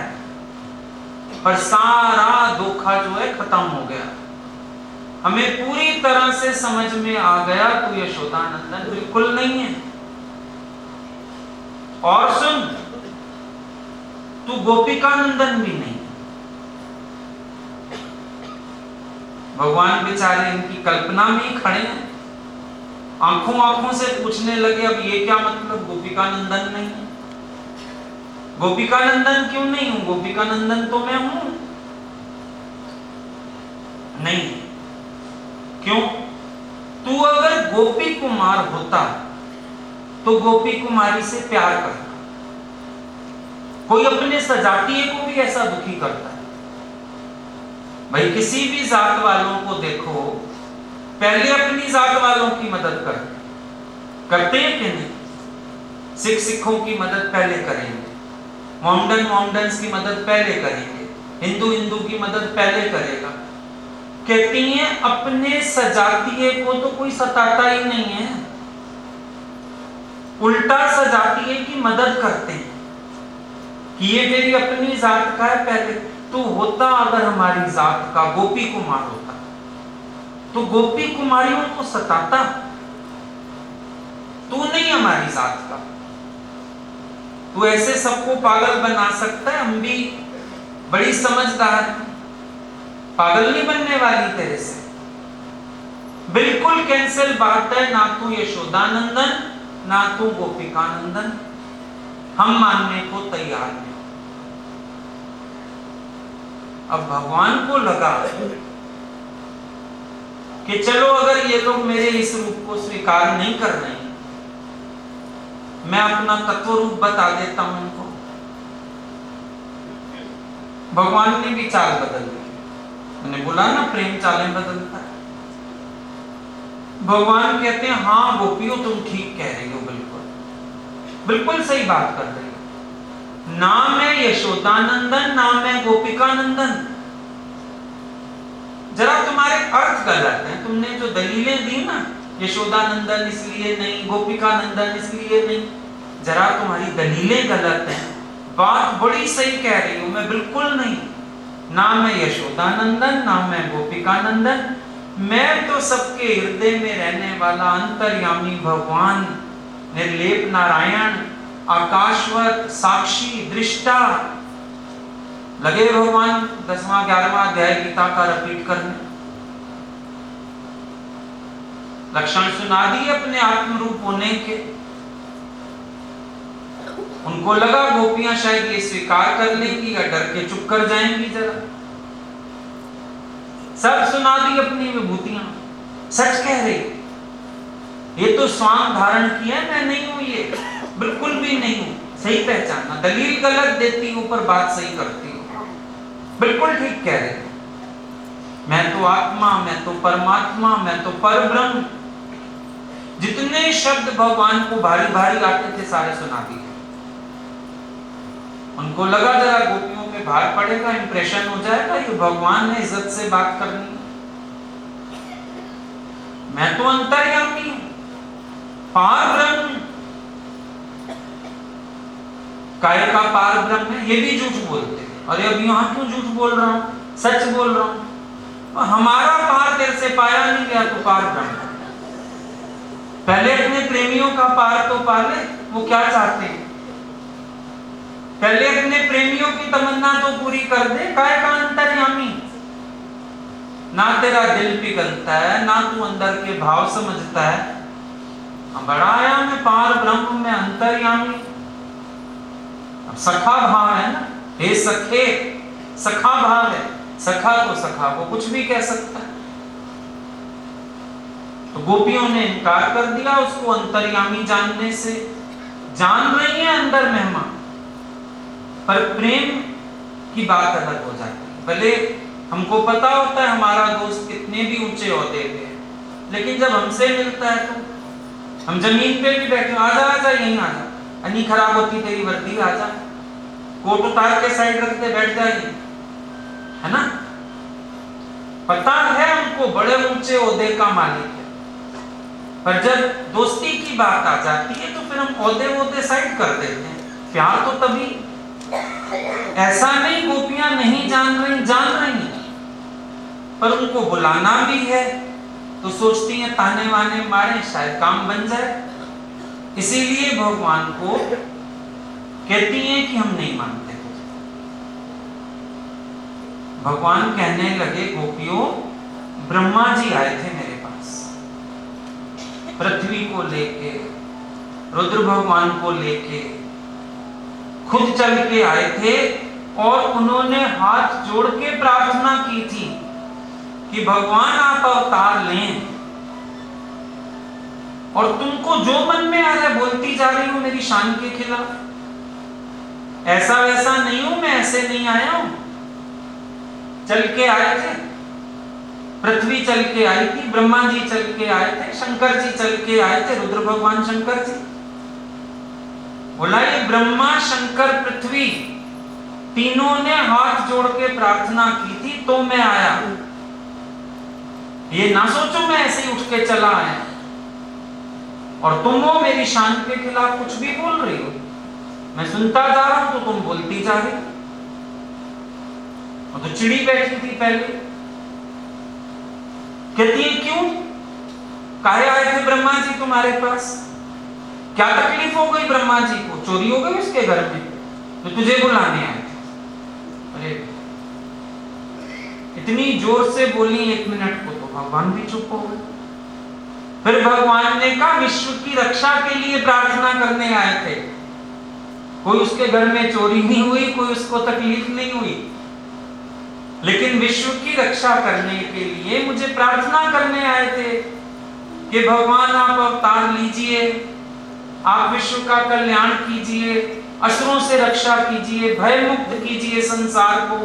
पर सारा धोखा जो है खत्म हो गया, हमें पूरी तरह से समझ में आ गया तू यशोदानंदन बिल्कुल नहीं है। और सुन, तू गोपिकानंदन भी नहीं। भगवान बेचारे इनकी कल्पना में ही खड़े हैं, आंखों आंखों से पूछने लगे, अब ये क्या मतलब, गोपिकानंदन नहीं है? गोपिकानंदन क्यों नहीं हूं? गोपिकानंदन तो मैं हूं। नहीं, क्यों? तू अगर गोपी कुमार होता तो गोपी कुमारी से प्यार करता, कोई अपने सजातीय को भी ऐसा दुखी करता है? भाई किसी भी जात वालों को देखो, पहले अपनी जात वालों की मदद करते हैं कि नहीं? सिखों की मदद पहले करेंगे, मोहम्मडन्स की मदद पहले करेंगे, हिंदू की मदद पहले करेगा। कहती हैं अपने सजातीय को तो कोई सताता ही नहीं है, उल्टा सजातीय की मदद करते हैं कि ये मेरी अपनी जात का है। पहले तो होता अगर हमारी जात का गोपी कुमार होता तो गोपी कुमारियों को सताता, तू नहीं हमारी जात का, तू ऐसे सबको पागल बना सकता है। हम भी बड़ी समझदार हैं, पागल नहीं बनने वाली तेरे से। बिल्कुल कैंसिल बात है, ना तू यशोदानंदन ना तू गोपिकानंदन, हम मानने को तैयार हैं। अब भगवान को लगा कि चलो अगर ये लोग मेरे इस रूप को स्वीकार नहीं कर रहे हैं, मैं अपना तत्व रूप बता देता हूं इनको। भगवान ने भी चाल बदल दी। मैंने बोला ना प्रेम चालें बदलता है। भगवान कहते हैं हाँ गोपियों तुम ठीक कह रही हो, बिल्कुल सही बात कर रही हो। ना मैं यशोदानंदन ना मैं गोपिकानंदन। जरा तुम्हारे अर्थ गलत हैं। तुमने जो दलीलें दी ना, यशोदानंदन इसलिए नहीं, गोपिकानंदन इसलिए नहीं, जरा तुम्हारी दलीलें गलत हैं। बात बड़ी सही कह रही हूं मैं, बिल्कुल नहीं। ना मैं यशोदानंदन ना मैं गोपिकानंदन, मैं तो सबके हृदय में रहने वाला अंतर्यामी भगवान, निर्लेप नारायण, आकाशवत, साक्षी, दृष्टा। लगे भगवान 10वां 11वां अध्याय गीता का रिपीट करने, लक्षण सुना दिए अपने आत्म रूप होने के। उनको लगा गोपियां शायद ये स्वीकार कर लेंगी या डर के चुप कर जाएंगी। जरा सब सुना दी अपनी विभूतियां, सच कह रही, ये तो स्वांग धारण किया है, मैं नहीं हूं, ये बिल्कुल भी नहीं हूं। सही पहचाना, दलील गलत देती हूं पर बात सही करती हूं, बिल्कुल ठीक कह रहे हो। मैं तो आत्मा, मैं तो परमात्मा, मैं तो परब्रह्म। जितने शब्द भगवान को भारी भारी आते थे सारे सुना दिए। उनको लगा जरा गोपियों में भार पड़ेगा, इंप्रेशन हो जाएगा, ये भगवान ने इज्जत से बात करनी। मैं तो अंतर्यामी हूं, पार ब्रह्म, काय का पार ब्रह्म है। ये भी झूठ बोलते हैं। अरे अब यहां क्यों झूठ बोल रहा हूं, सच बोल रहा हूं। हमारा पार तेरे से पाया नहीं गया, तो पार ब्रह्म। पहले अपने प्रेमियों का पार तो पा ले, वो क्या चाहते हैं। पहले अपने प्रेमियों की तमन्ना तो पूरी कर दे। काय का अंतर्यामी, ना तेरा दिल पिघलता है, ना तू अंदर के भाव समझता है। बड़ा आया मैं पार ब्रह्म में अंतर्यामी। अब सखा भाव है ना, हे सखे, सखा भाव है। सखा तो सखा को कुछ भी कह सकता है। तो गोपियों ने इनकार कर दिया उसको अंतर्यामी जानने से। जान रही है अंदर महिमा, पर प्रेम की बात अलग हो जाती है। भले हमको पता होता है हमारा दोस्त कितने भी ऊंचे ओहदे पे है, लेकिन जब हमसे मिलता है तो हम जमीन पे भी बैठे, आजा आजा यहीं आजा, अन्नी खराब होती तेरी वर्दी, आजा, कोट उतार के साइड रखते बैठ जाइए, है ना। पता है उनको बड़े ऊंचे ओहदे का मालिक है, पर जब दोस्ती की बात आ जाती है तो फिर हम ओहदे साइड कर देते हैं। प्यार तो तभी, ऐसा नहीं गोपियां नहीं जान रही, पर उनको बुलाना भी है तो सोचती हैं ताने वाने मारे शायद काम बन जाए, इसीलिए भगवान को कहती हैं कि हम नहीं मानते। भगवान कहने लगे, गोपियों, ब्रह्मा जी आए थे मेरे पास, पृथ्वी को लेके, रुद्र भगवान को लेके खुद चल के आए थे, और उन्होंने हाथ जोड़ के प्रार्थना की थी कि भगवान आप अवतार लें, और तुमको जो मन में आ रहा है बोलती जा रही हो मेरी शान के खिलाफ। ऐसा वैसा नहीं हूं मैं, ऐसे नहीं आया हूं, चल के आए थे, पृथ्वी चल के आई थी, ब्रह्मा जी चल के आए थे, शंकर जी चल के आए थे, रुद्र भगवान शंकर जी। बोला ये ब्रह्मा शंकर पृथ्वी तीनों ने हाथ जोड़ के प्रार्थना की थी तो मैं आया, ये ना सोचो मैं ऐसे ही उठ के चला आया, और तुम हो मेरी शान के खिलाफ कुछ भी बोल रही हो, मैं सुनता जा रहा हूं तो तुम बोलती जा रही। वो तो चिड़ी बैठी थी पहले, कहती है क्यों, काहे आए थे ब्रह्मा जी तुम्हारे पास, क्या तकलीफ हो गई ब्रह्मा जी को, चोरी हो गई उसके घर में तो तुझे बुलाने आए थे। अरे इतनी जोर से बोली 1 मिनट को तो भगवान भी चुप हो गए। फिर भगवान ने कहा विश्व की रक्षा के लिए प्रार्थना करने आए थे, कोई उसके घर में चोरी नहीं हुई, कोई उसको तकलीफ नहीं हुई, लेकिन विश्व की रक्षा करने के लिए मुझे प्रार्थना करने आए थे कि भगवान आप अवतार लीजिए, आप विश्व का कल्याण कीजिए, असुरों से रक्षा कीजिए, भय मुक्त कीजिए संसार को।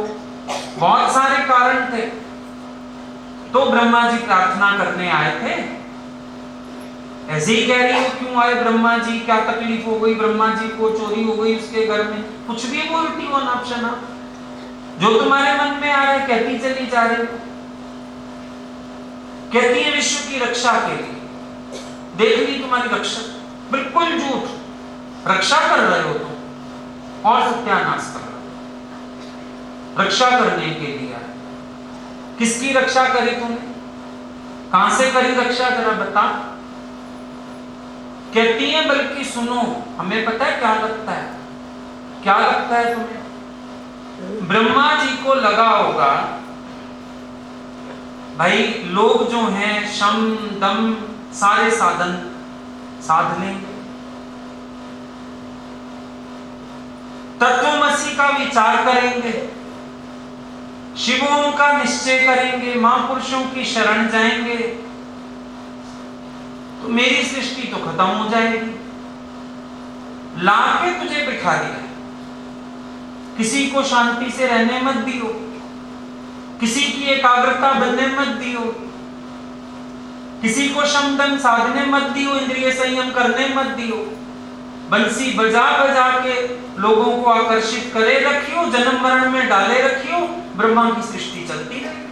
बहुत सारे कारण थे, तो ब्रह्मा जी प्रार्थना करने आए थे। ऐसे ही कह रही हो क्यों आए ब्रह्मा जी, क्या तकलीफ हो गई ब्रह्मा जी को, चोरी हो गई उसके घर में, कुछ भी बोलती हो नापशना, जो तुम्हारे मन में आ रहा है कहती चली जा रही हो। कहती है विश्व की रक्षा के लिए, देख ली तुम्हारी रक्षा, बिल्कुल झूठ, रक्षा कर रहे हो तुम और सत्यानाश कर रहे हो। रक्षा करने के लिए आए, किसकी रक्षा करी तुमने, कहां से करी रक्षा जरा बता। कहती है बल्कि सुनो, हमें पता है क्या लगता है, क्या लगता है तुम्हें, ब्रह्मा जी को लगा होगा भाई लोग जो हैं शम दम सारे साधन साध लेंगे, तत्वमसी का विचार करेंगे, शिवों का निश्चय करेंगे, महापुरुषों की शरण जाएंगे, तो मेरी सृष्टि तो खत्म हो जाएगी। लाके तुझे बिठा दिया, किसी को शांति से रहने मत दियो, किसी की एकाग्रता बनने मत दियो, किसी को शमदम साधने मत दियो, इंद्रिय संयम करने मत दियो, बंसी बजा बजा के लोगों को आकर्षित करे रखियो, जन्म मरण में डाले रखियो, ब्रह्मा की सृष्टि चलती रहे।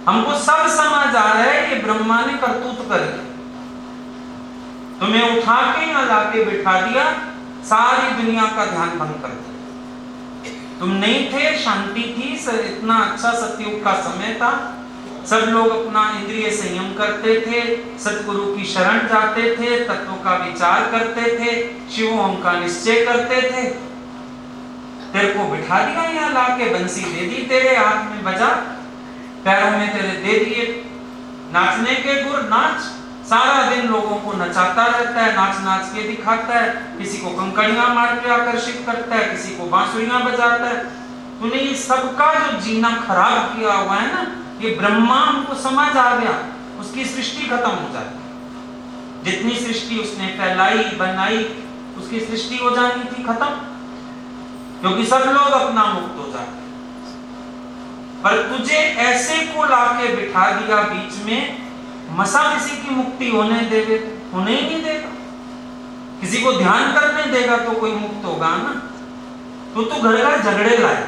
हमको सब समझ आ रहा है ये ब्रह्मा ने करतूत करी, तुम्हें उठा के यहां लाके बिठा दिया, सारी दुनिया का ध्यान भंग कर दिया। तुम नहीं थे, शांति थी, इतना अच्छा सतयुग का समय था, सब लोग अपना इंद्रिय संयम करते थे, सतगुरु की शरण जाते थे, तत्व का विचार करते थे, शिवों का निश्चय करते थे। तेरे को बिठा दिया यहाँ लाके, बंसी दे दी तेरे हाथ में, बजा, पैरों में तेरे दे दिए नाचने के गुर, नाच, सारा दिन लोगों को नचाता रहता है, नाच नाच के दिखाता है, किसी को कंकड़ियां मार के आकर्षित करता है, किसी को बांसुरियां बजाता है। तूने ये सबका जो जीना खराब किया हुआ है ना, ये ब्रह्मा हमको समझ आ गया, उसकी सृष्टि खत्म हो जाती, जितनी सृष्टि उसने फैलाई बनाई उसकी सृष्टि हो जानी थी खत्म, क्योंकि सब लोग अपना मुक्त हो जाते। पर तुझे ऐसे को लाके बिठा दिया बीच में, मसा किसी की मुक्ति होने देवे, होने ही नहीं देगा, किसी को ध्यान करने देगा तो कोई मुक्त होगा ना। तो घर घर झगड़े लाए,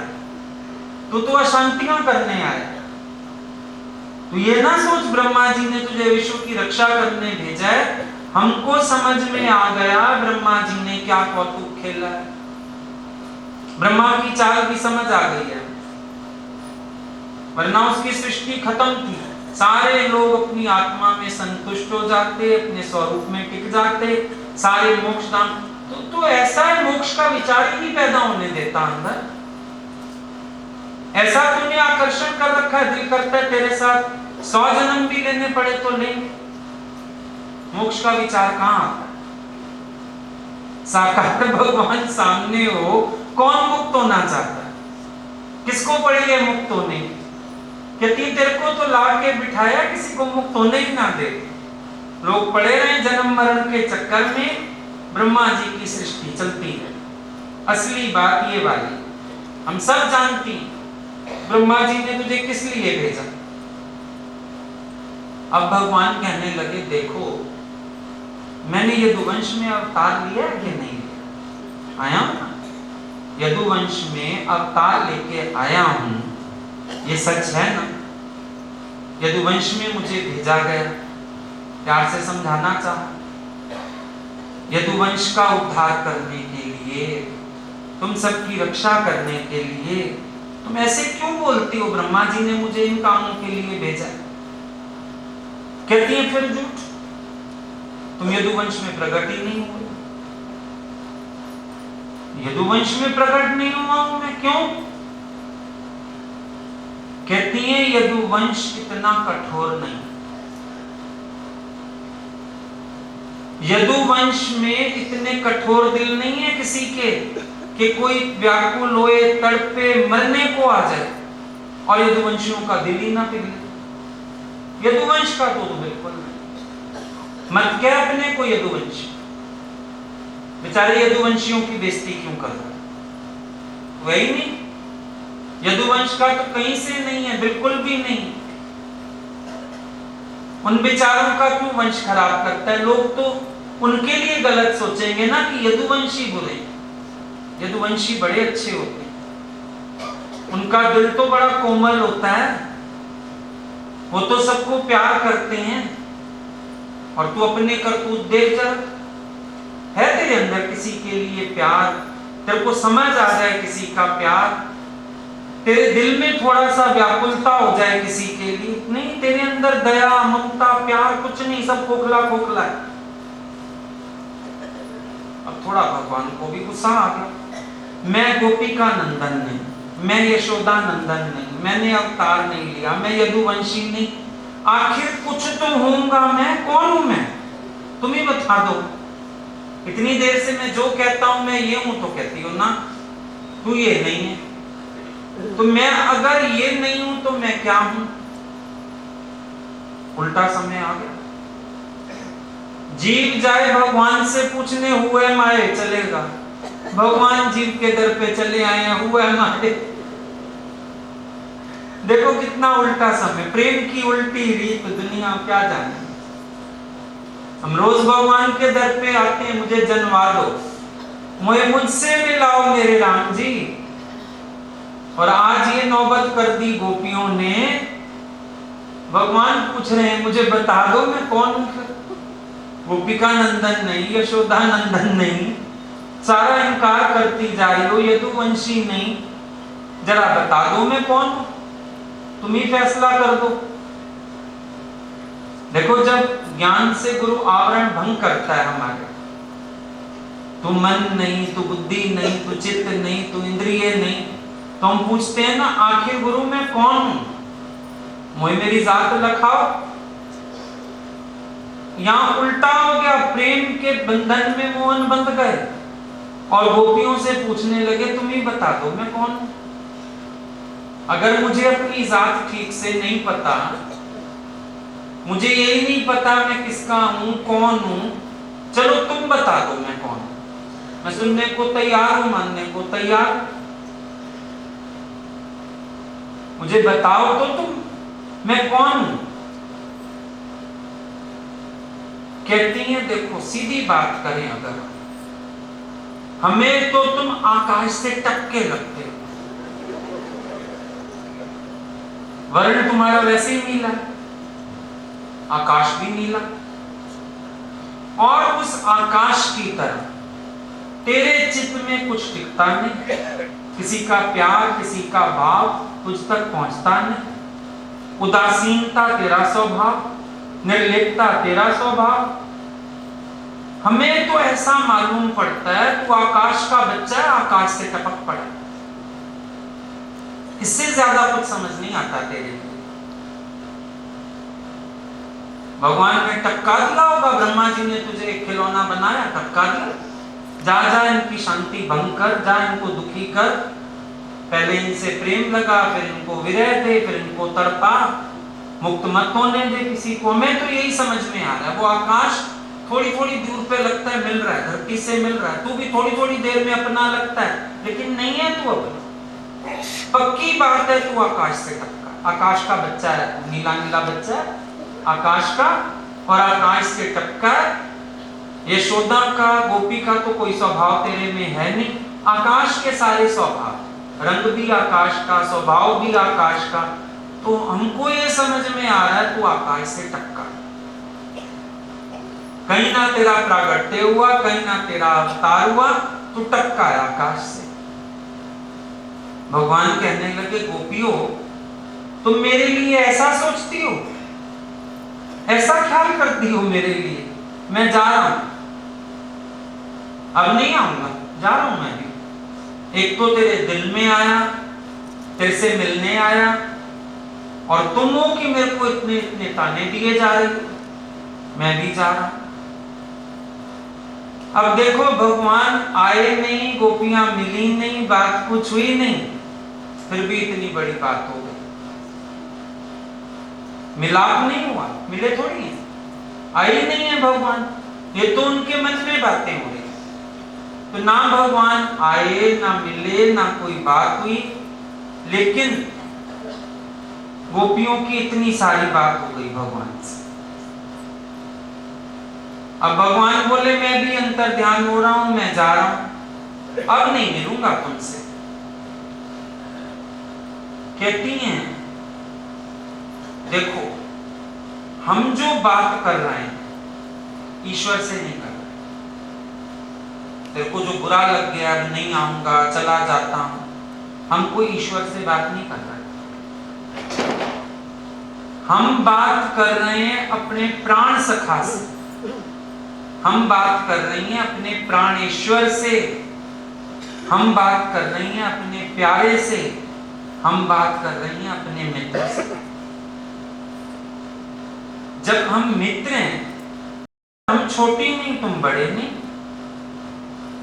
तो अशांतियां करने आए, तो ये ना सोच ब्रह्मा जी ने तुझे विश्व की रक्षा करने भेजा है। हमको समझ में आ गया ब्रह्मा जी ने क्या कौतुक खेला है, ब्रह्मा की चाल भी समझ आ गई है, वरना उसकी सृष्टि खत्म थी, सारे लोग अपनी आत्मा में संतुष्ट हो जाते, अपने स्वरूप में टिक जाते, सारे मोक्ष धाम। तो ऐसा है, मोक्ष का विचार ही नहीं पैदा होने देता अंदर। ऐसा तूने आकर्षण कर रखा है, दिल करता है तेरे साथ 100 जन्म भी लेने पड़े तो लेंगे। मोक्ष का विचार कहां आता है? साकार भगवान सामने हो, कौन मुक्त होना चाहता है? किसको पड़ी है मुक्त होने की? कहती तेरे को तो ला के बिठाया, किसी को मुक्त होने ही ना दे। लोग पड़े रहे जन्म मरण के चक्कर में, ब्रह्मा जी की सृष्टि चलती है। असली बात ये वाली हम सब जानती, ब्रह्मा जी ने तुझे किस लिए भेजा? अब भगवान कहने लगे, देखो मैंने यदुवंश में अवतार लिया है कि नहीं लिया? आया हूं ना, यदुवंश में अवतार लेके आया हूं, ये सच है ना? यदुवंश में मुझे भेजा गया, प्यार से समझाना चाहा, यदुवंश का उद्धार करने के लिए, तुम सबकी रक्षा करने के लिए। तुम ऐसे क्यों बोलती हो, ब्रह्मा जी ने मुझे इन कामों के लिए भेजा? कहती है फिर झूठ, तुम यदुवंश में प्रकट ही नहीं हुए। यदुवंश में प्रकट नहीं हुआ हूं मैं, क्यों? कहती है यदुवंश इतना कठोर नहीं, यदुवंश में इतने कठोर दिल नहीं है किसी के कि कोई व्याकुल होए, तड़पे, मरने को आ जाए और यदुवंशियों का दिल ही ना पिघले। यदुवंश का तो बिल्कुल नहीं। मत कह अपने को यदुवंशी, बेचारे यदुवंशियों की बेइज्जती क्यों कर रहा है? वही नहीं, यदुवंश का तो कहीं से नहीं है, बिल्कुल भी नहीं। उन बेचारों का क्यों वंश खराब करता है? लोग तो उनके लिए गलत सोचेंगे ना कि यदुवंशी बुरे, यदुवंशी बड़े अच्छे होते हैं, उनका दिल तो बड़ा कोमल होता है, वो तो सबको प्यार करते हैं। और तू अपने करतूत देख जा, है तेरे अंदर किसी के लिए प्यार? तेरे को समझ आ जाए किसी का प्यार, तेरे दिल में थोड़ा सा व्याकुलता हो जाए किसी के लिए? नहीं, तेरे अंदर दया, ममता, प्यार कुछ नहीं, सब खोखला खोखला है। अब थोड़ा भगवान को भी गुस्सा आ गया, मैं गोपिका नंदन नहीं, मैं यशोदा नंदन नहीं, मैंने अवतार नहीं लिया, मैं यदुवंशी नहीं, आखिर कुछ तो होऊंगा मैं। कौन हूं मैं? तुम ही बता दो। इतनी देर से मैं जो कहता हूं मैं ये हूं, तो कहती हो ना तू ये नहीं है, तो मैं अगर ये नहीं हूं तो मैं क्या हूं? उल्टा समय आ गया। जीव जाए भगवान से पूछने, हुए माए चलेगा, भगवान जीव के दर पे चले आए हैं, हुए माए। देखो कितना उल्टा समय, प्रेम की उल्टी रीत दुनिया क्या जाने। हम रोज भगवान के दर पे आते हैं, मुझे जनवा दो, मुझे मुझसे मिलाओ मेरे राम जी। और आज ये नौबत कर दी गोपियों ने, भगवान पूछ रहे हैं मुझे बता दो मैं कौन हूं। गोपिका नंदन नहीं, यशोदा नंदन नहीं, सारा इनकार करती जा रही हो, यदुवंशी नहीं, जरा बता दो मैं कौन हूं, तुम ही फैसला कर दो। देखो जब ज्ञान से गुरु आवरण भंग करता है हमारे, तू मन नहीं, तू बुद्धि नहीं, तू चित्त नहीं, तू इंद्रिय नहीं, तो हम पूछते हैं ना आखिर गुरु मैं कौन हूं, मुझे मेरी जात लखाओ। यहां उल्टा हो गया, प्रेम के बंधन में मोहन बंध गए और गोपियों से पूछने लगे तुम ही बता दो मैं कौन हूं। अगर मुझे अपनी जात ठीक से नहीं पता, मुझे यही नहीं पता मैं किसका हूं, कौन हूं, चलो तुम बता दो मैं कौन हूं, मैं सुनने को तैयार हूं, मानने को तैयार। मुझे बताओ तो तुम मैं कौन हूं। कहती हैं देखो सीधी बात करें अगर, हमें तो तुम आकाश से टपके लगते हो, वर्ण तुम्हारा वैसे ही मिला, आकाश भी नीला, और उस आकाश की तरह तेरे चित्त में कुछ टिकता नहीं, किसी का प्यार, किसी का भाव तुझ तक पहुंचता नहीं। उदासीनता तेरा स्वभाव, निर्लिप्तता तेरा स्वभाव। हमें तो ऐसा मालूम पड़ता है तू आकाश का बच्चा है, आकाश से टपक पड़ा। इससे ज्यादा कुछ समझ नहीं आता तेरे लिए। भगवान ने टपका दिया होगा, ब्रह्मा जी ने तुझे एक खिलौना बनाया, टपका दिया, जा जा इनकी शांति भंग कर, जा इनको दुखी कर, पहले इनसे प्रेम लगा, फिर इनको विरह दे, फिर इनको तड़पा, मुक्त मत होने दे किसी को। हमें तो यही समझ में आ रहा है। वो आकाश थोड़ी थोड़ी दूर पे लगता है मिल रहा है, धरती से मिल रहा है, तू भी थोड़ी थोड़ी देर में अपना लगता है, लेकिन नहीं है तू अपना। पक्की बात है तू आकाश से टपका, आकाश का बच्चा है, नीला नीला बच्चा है आकाश का, और आकाश से टपका। यशोदा का, गोपी का तो कोई स्वभाव तेरे में है नहीं। आकाश के सारे स्वभाव, रंग भी आकाश का, स्वभाव भी आकाश का। तो हमको ये समझ में आ रहा है तू आकाश से टपका। कहीं ना तेरा प्रागट्य हुआ, कहीं ना तेरा अवतार हुआ, तू टपका है आकाश से। भगवान कहने लगे, गोपियों तुम मेरे लिए ऐसा सोचती हो, ऐसा ख्याल करती हो मेरे लिए। मैं जा रहा हूं, अब नहीं आऊंगा, जा रहा हूं मैं भी। एक तो तेरे दिल में आया, तेरे से मिलने आया, और तुम हो कि मेरे को इतने इतने ताने दिए जा रहे हो, मैं भी जा रहा हूं। अब देखो भगवान आए नहीं, गोपियां मिली नहीं, बात कुछ हुई नहीं, फिर भी इतनी बड़ी बात हो गई। मिलाप नहीं हुआ, मिले थोड़ी है, आए नहीं है भगवान, ये तो उनके मन में बातें हो रही। तो ना भगवान आए, ना मिले, ना कोई बात हुई, लेकिन गोपियों की इतनी सारी बात हो गई भगवान से। अब भगवान बोले मैं भी अंतर ध्यान हो रहा हूं, मैं जा रहा हूं, अब नहीं मिलूंगा तुमसे। कहती हैं देखो, हम जो बात कर रहे हैं ईश्वर से नहीं कर रहे। तेरे को जो बुरा लग गया, अब नहीं आऊंगा, चला जाता हूं, हम कोई ईश्वर से बात नहीं कर रहे। हम बात कर रहे हैं अपने प्राण सखा से, हम बात कर रही हैं अपने प्राणेश्वर से, हम बात कर रही हैं अपने प्यारे से, हम बात कर रही हैं अपने मित्र से। जब हम मित्र हैं, हम छोटे नहीं, तुम बड़े नहीं।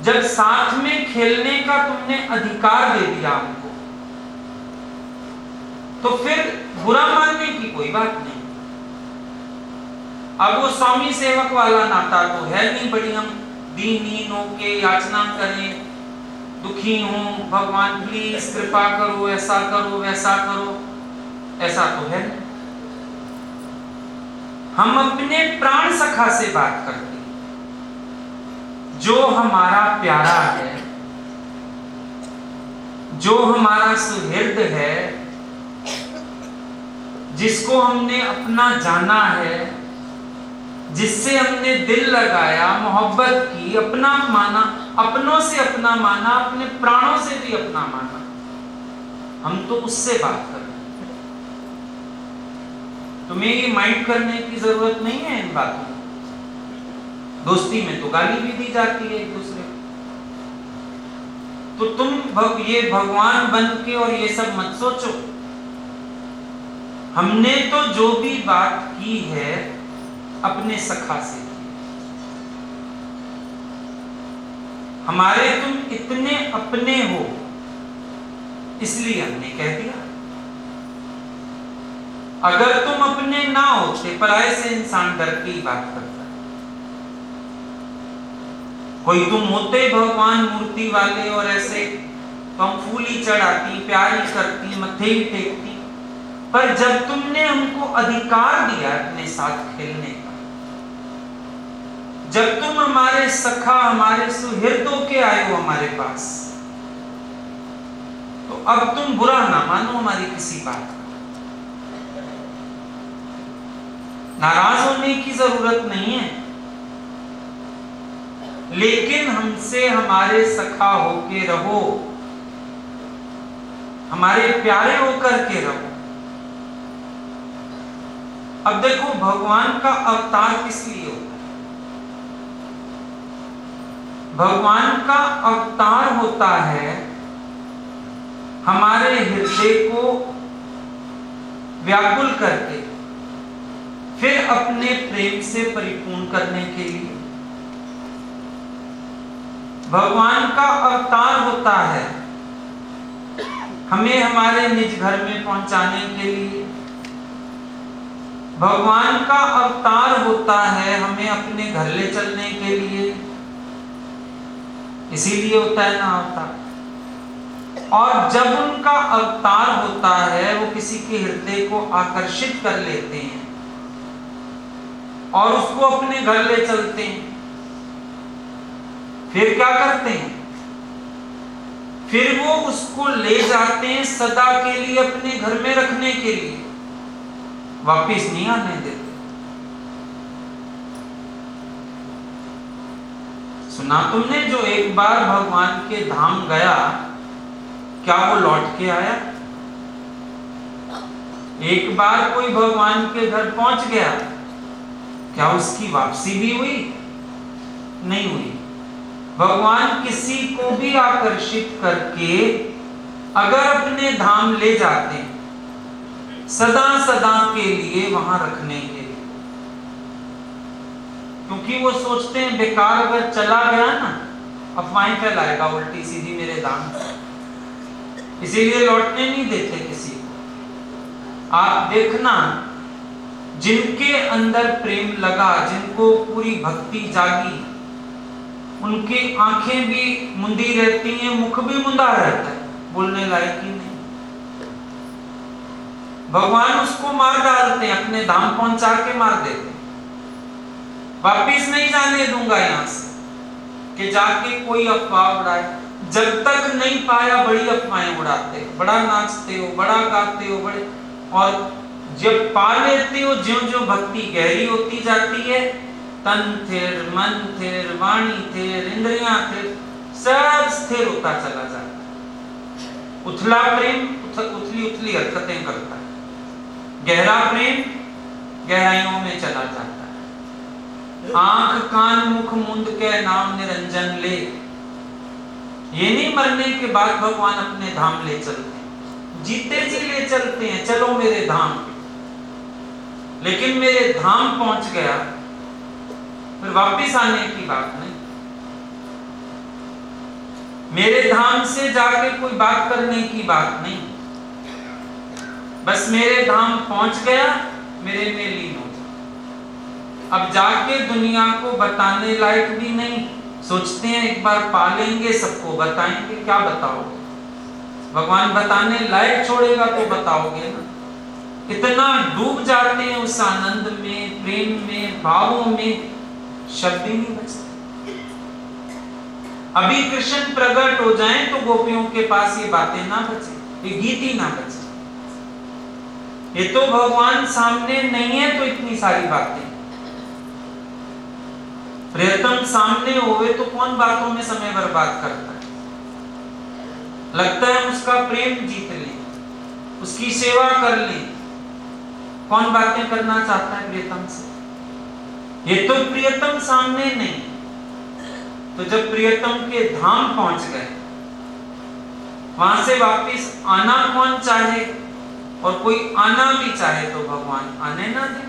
जब साथ में खेलने का तुमने अधिकार दे दिया हमको, तो फिर बुरा मानने की कोई बात नहीं। अब वो स्वामी सेवक वाला नाता तो है नहीं, बड़ी हम दीनहीन होके याचना करें, दुखी हूं, भगवान प्लीज कृपा करो, ऐसा करो वैसा करो, ऐसा तो है नहीं। हम अपने प्राण सखा से बात करते हैं, जो हमारा प्यारा है, जो हमारा सुहृद है, जिसको हमने अपना जाना है, जिससे हमने दिल लगाया, मोहब्बत की, अपना माना, अपनों से अपना माना, अपने प्राणों से भी अपना माना, हम तो उससे बात कर रहे हैं। तुम्हें ये माइंड करने की जरूरत नहीं है इन बातों में। दोस्ती में तो गाली भी दी जाती है एक दूसरे को। तो तुम ये भगवान बन के और ये सब मत सोचो। हमने तो जो भी बात की है अपने सखा से, हमारे तुम इतने अपने हो इसलिए हमने कह दिया। अगर तुम अपने ना होते, पराये से इंसान डर के ही बात करता है। कोई तुम होते भगवान मूर्ति वाले और ऐसे, तो हम फूल ही चढ़ाती, प्यार ही करती, मत्थे ही टेकती। पर जब तुमने हमको अधिकार दिया अपने साथ खेलने का, जब तुम हमारे सखा, हमारे सुहृद के आए हो हमारे पास, तो अब तुम बुरा ना मानो हमारी किसी बात का। नाराज होने की जरूरत नहीं है, लेकिन हमसे हमारे सखा होके रहो, हमारे प्यारे होकर के रहो। अब देखो, भगवान का अवतार किस लिए होता है? भगवान का अवतार होता है हमारे हृदय को व्याकुल करके फिर अपने प्रेम से परिपूर्ण करने के लिए। भगवान का अवतार होता है हमें हमारे निज घर में पहुंचाने के लिए। भगवान का अवतार होता है हमें अपने घर ले चलने के लिए। इसीलिए होता है ना अवतार। और जब उनका अवतार होता है वो किसी के हृदय को आकर्षित कर लेते हैं और उसको अपने घर ले चलते हैं। फिर क्या करते हैं? फिर वो उसको ले जाते हैं सदा के लिए अपने घर में रखने के लिए, वापिस नहीं आने देते। सुना तुमने, जो एक बार भगवान के धाम गया, क्या वो लौट के आया? एक बार कोई भगवान के घर पहुंच गया, क्या उसकी वापसी भी हुई? नहीं हुई। भगवान किसी को भी आकर्षित करके अगर अपने धाम ले जाते हैं, सदा सदा के लिए वहां रखने के लिए, क्योंकि वो सोचते हैं बेकार अगर चला गया ना, अफवाहें फैलाएगा उल्टी सीधी मेरे धाम, इसीलिए लौटने नहीं देते किसी को। आप देखना, जिनके अंदर प्रेम लगा, जिनको पूरी भक्ति जागी, उनकी आंखें भी मुंदी रहती हैं, मुख भी मुंदा रहता है, बोलने लायक ही नहीं। भगवान उसको मार डालते हैं, अपने धाम पहुंचा के मार देते हैं। वापिस नहीं जाने दूंगा यहां से कि जाके कोई अफवाह उड़ाए। जब तक नहीं पाया बड़ी अफवाहें उड़ाते हो, बड़ा नाचते हो, बड़ा गाते हो, बड़े, और जब पा लेते हो, ज्यों ज्यों भक्ति गहरी होती जाती है, तन थिर, मन थिर, वाणी थिर, इंद्रियां थिर, सब स्थिर होता चला जाता है। उथला प्रेम उथली उथली हरकतें करता है, गहरा प्रेम गहराइयों में चला जाता है। आंख कान मुख मुंद के नाम निरंजन ले, ये नहीं मरने के बाद भगवान अपने धाम ले चलते हैं, जीते जी ले चलते हैं, चलो मेरे धाम। लेकिन मेरे धाम पहुंच गया, फिर वापिस आने की बात नहीं। मेरे धाम से जाके कोई बात करने की बात नहीं, बस मेरे धाम पहुंच गया, मेरे में लीन हो जा। अब जाके दुनिया को बताने लायक भी नहीं, सोचते हैं एक बार पालेंगे सबको बताएंगे, क्या बताओगे? भगवान बताने लायक छोड़ेगा तो बताओगे ना। इतना डूब जाते हैं उस आनंद में, प्रेम में, भावों में, शब्द ही नहीं बचते। अभी कृष्ण प्रकट हो जाएं तो गोपियों के पास ये बातें ना बचे, ये गीत ही ना बचे। ये तो भगवान सामने नहीं है तो इतनी सारी बातें, प्रियतम सामने होवे तो कौन बातों में समय बर्बाद करता है? लगता है उसका प्रेम जीत लें, उसकी सेवा कर लें, कौन बातें करना चाहता है प्रियतम से? ये तो प्रियतम सामने नहीं, तो जब प्रियतम के धाम पहुंच गए, वहां से वापिस आना कौन चाहे? और कोई आना भी चाहे तो भगवान आने ना दे।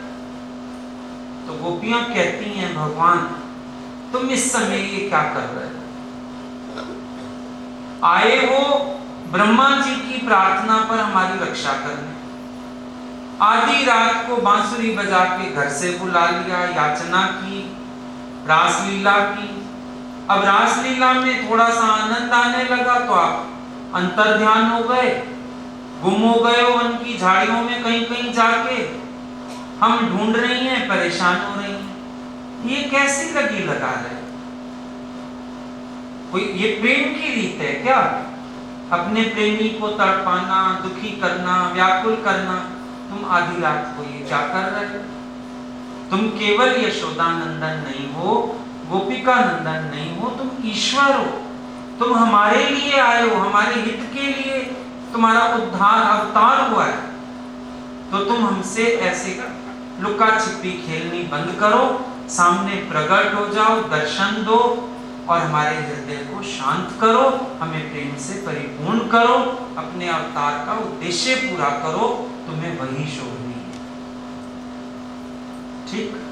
तो गोपियां कहती हैं, भगवान तुम इस समय ये क्या कर रहे हो? आए हो ब्रह्मा जी की प्रार्थना पर हमारी रक्षा करने, आधी रात को बांसुरी बजा के घर से बुला लिया, याचना की, रासलीला की। अब रासलीला में थोड़ा सा आनंद आने लगा तो आप अंतर ध्यान हो गए, गुम हो गए हो वन की झाड़ियों में, कहीं कहीं जाके हम ढूंढ रही हैं, परेशान हो रही हैं। ये कैसी लगी लगा रहे? कोई ये प्रेम की रीत है क्या? अपने प्रेमी को तड़पाना, दुखी करना, व्याकुल करना। तुम आधी रात को ये क्या कर रहे हो? तुम केवल यशोदा नंदन नहीं हो, गोपिका नंदन नहीं हो, तुम ईश्वर हो। तुम हमारे लिए आए हो, हमारे हित के लिए तुम्हारा उद्धार अवतार हुआ है। तो तुम हमसे ऐसे लुका छिपी खेलनी बंद करो, सामने प्रकट हो जाओ, दर्शन दो और हमारे हृदय को शांत करो, हमें प्रेम से परिपूर्ण करो, अपने अवतार का उद्देश्य पूरा करो। तुम्हें वही शोभनी है। ठीक।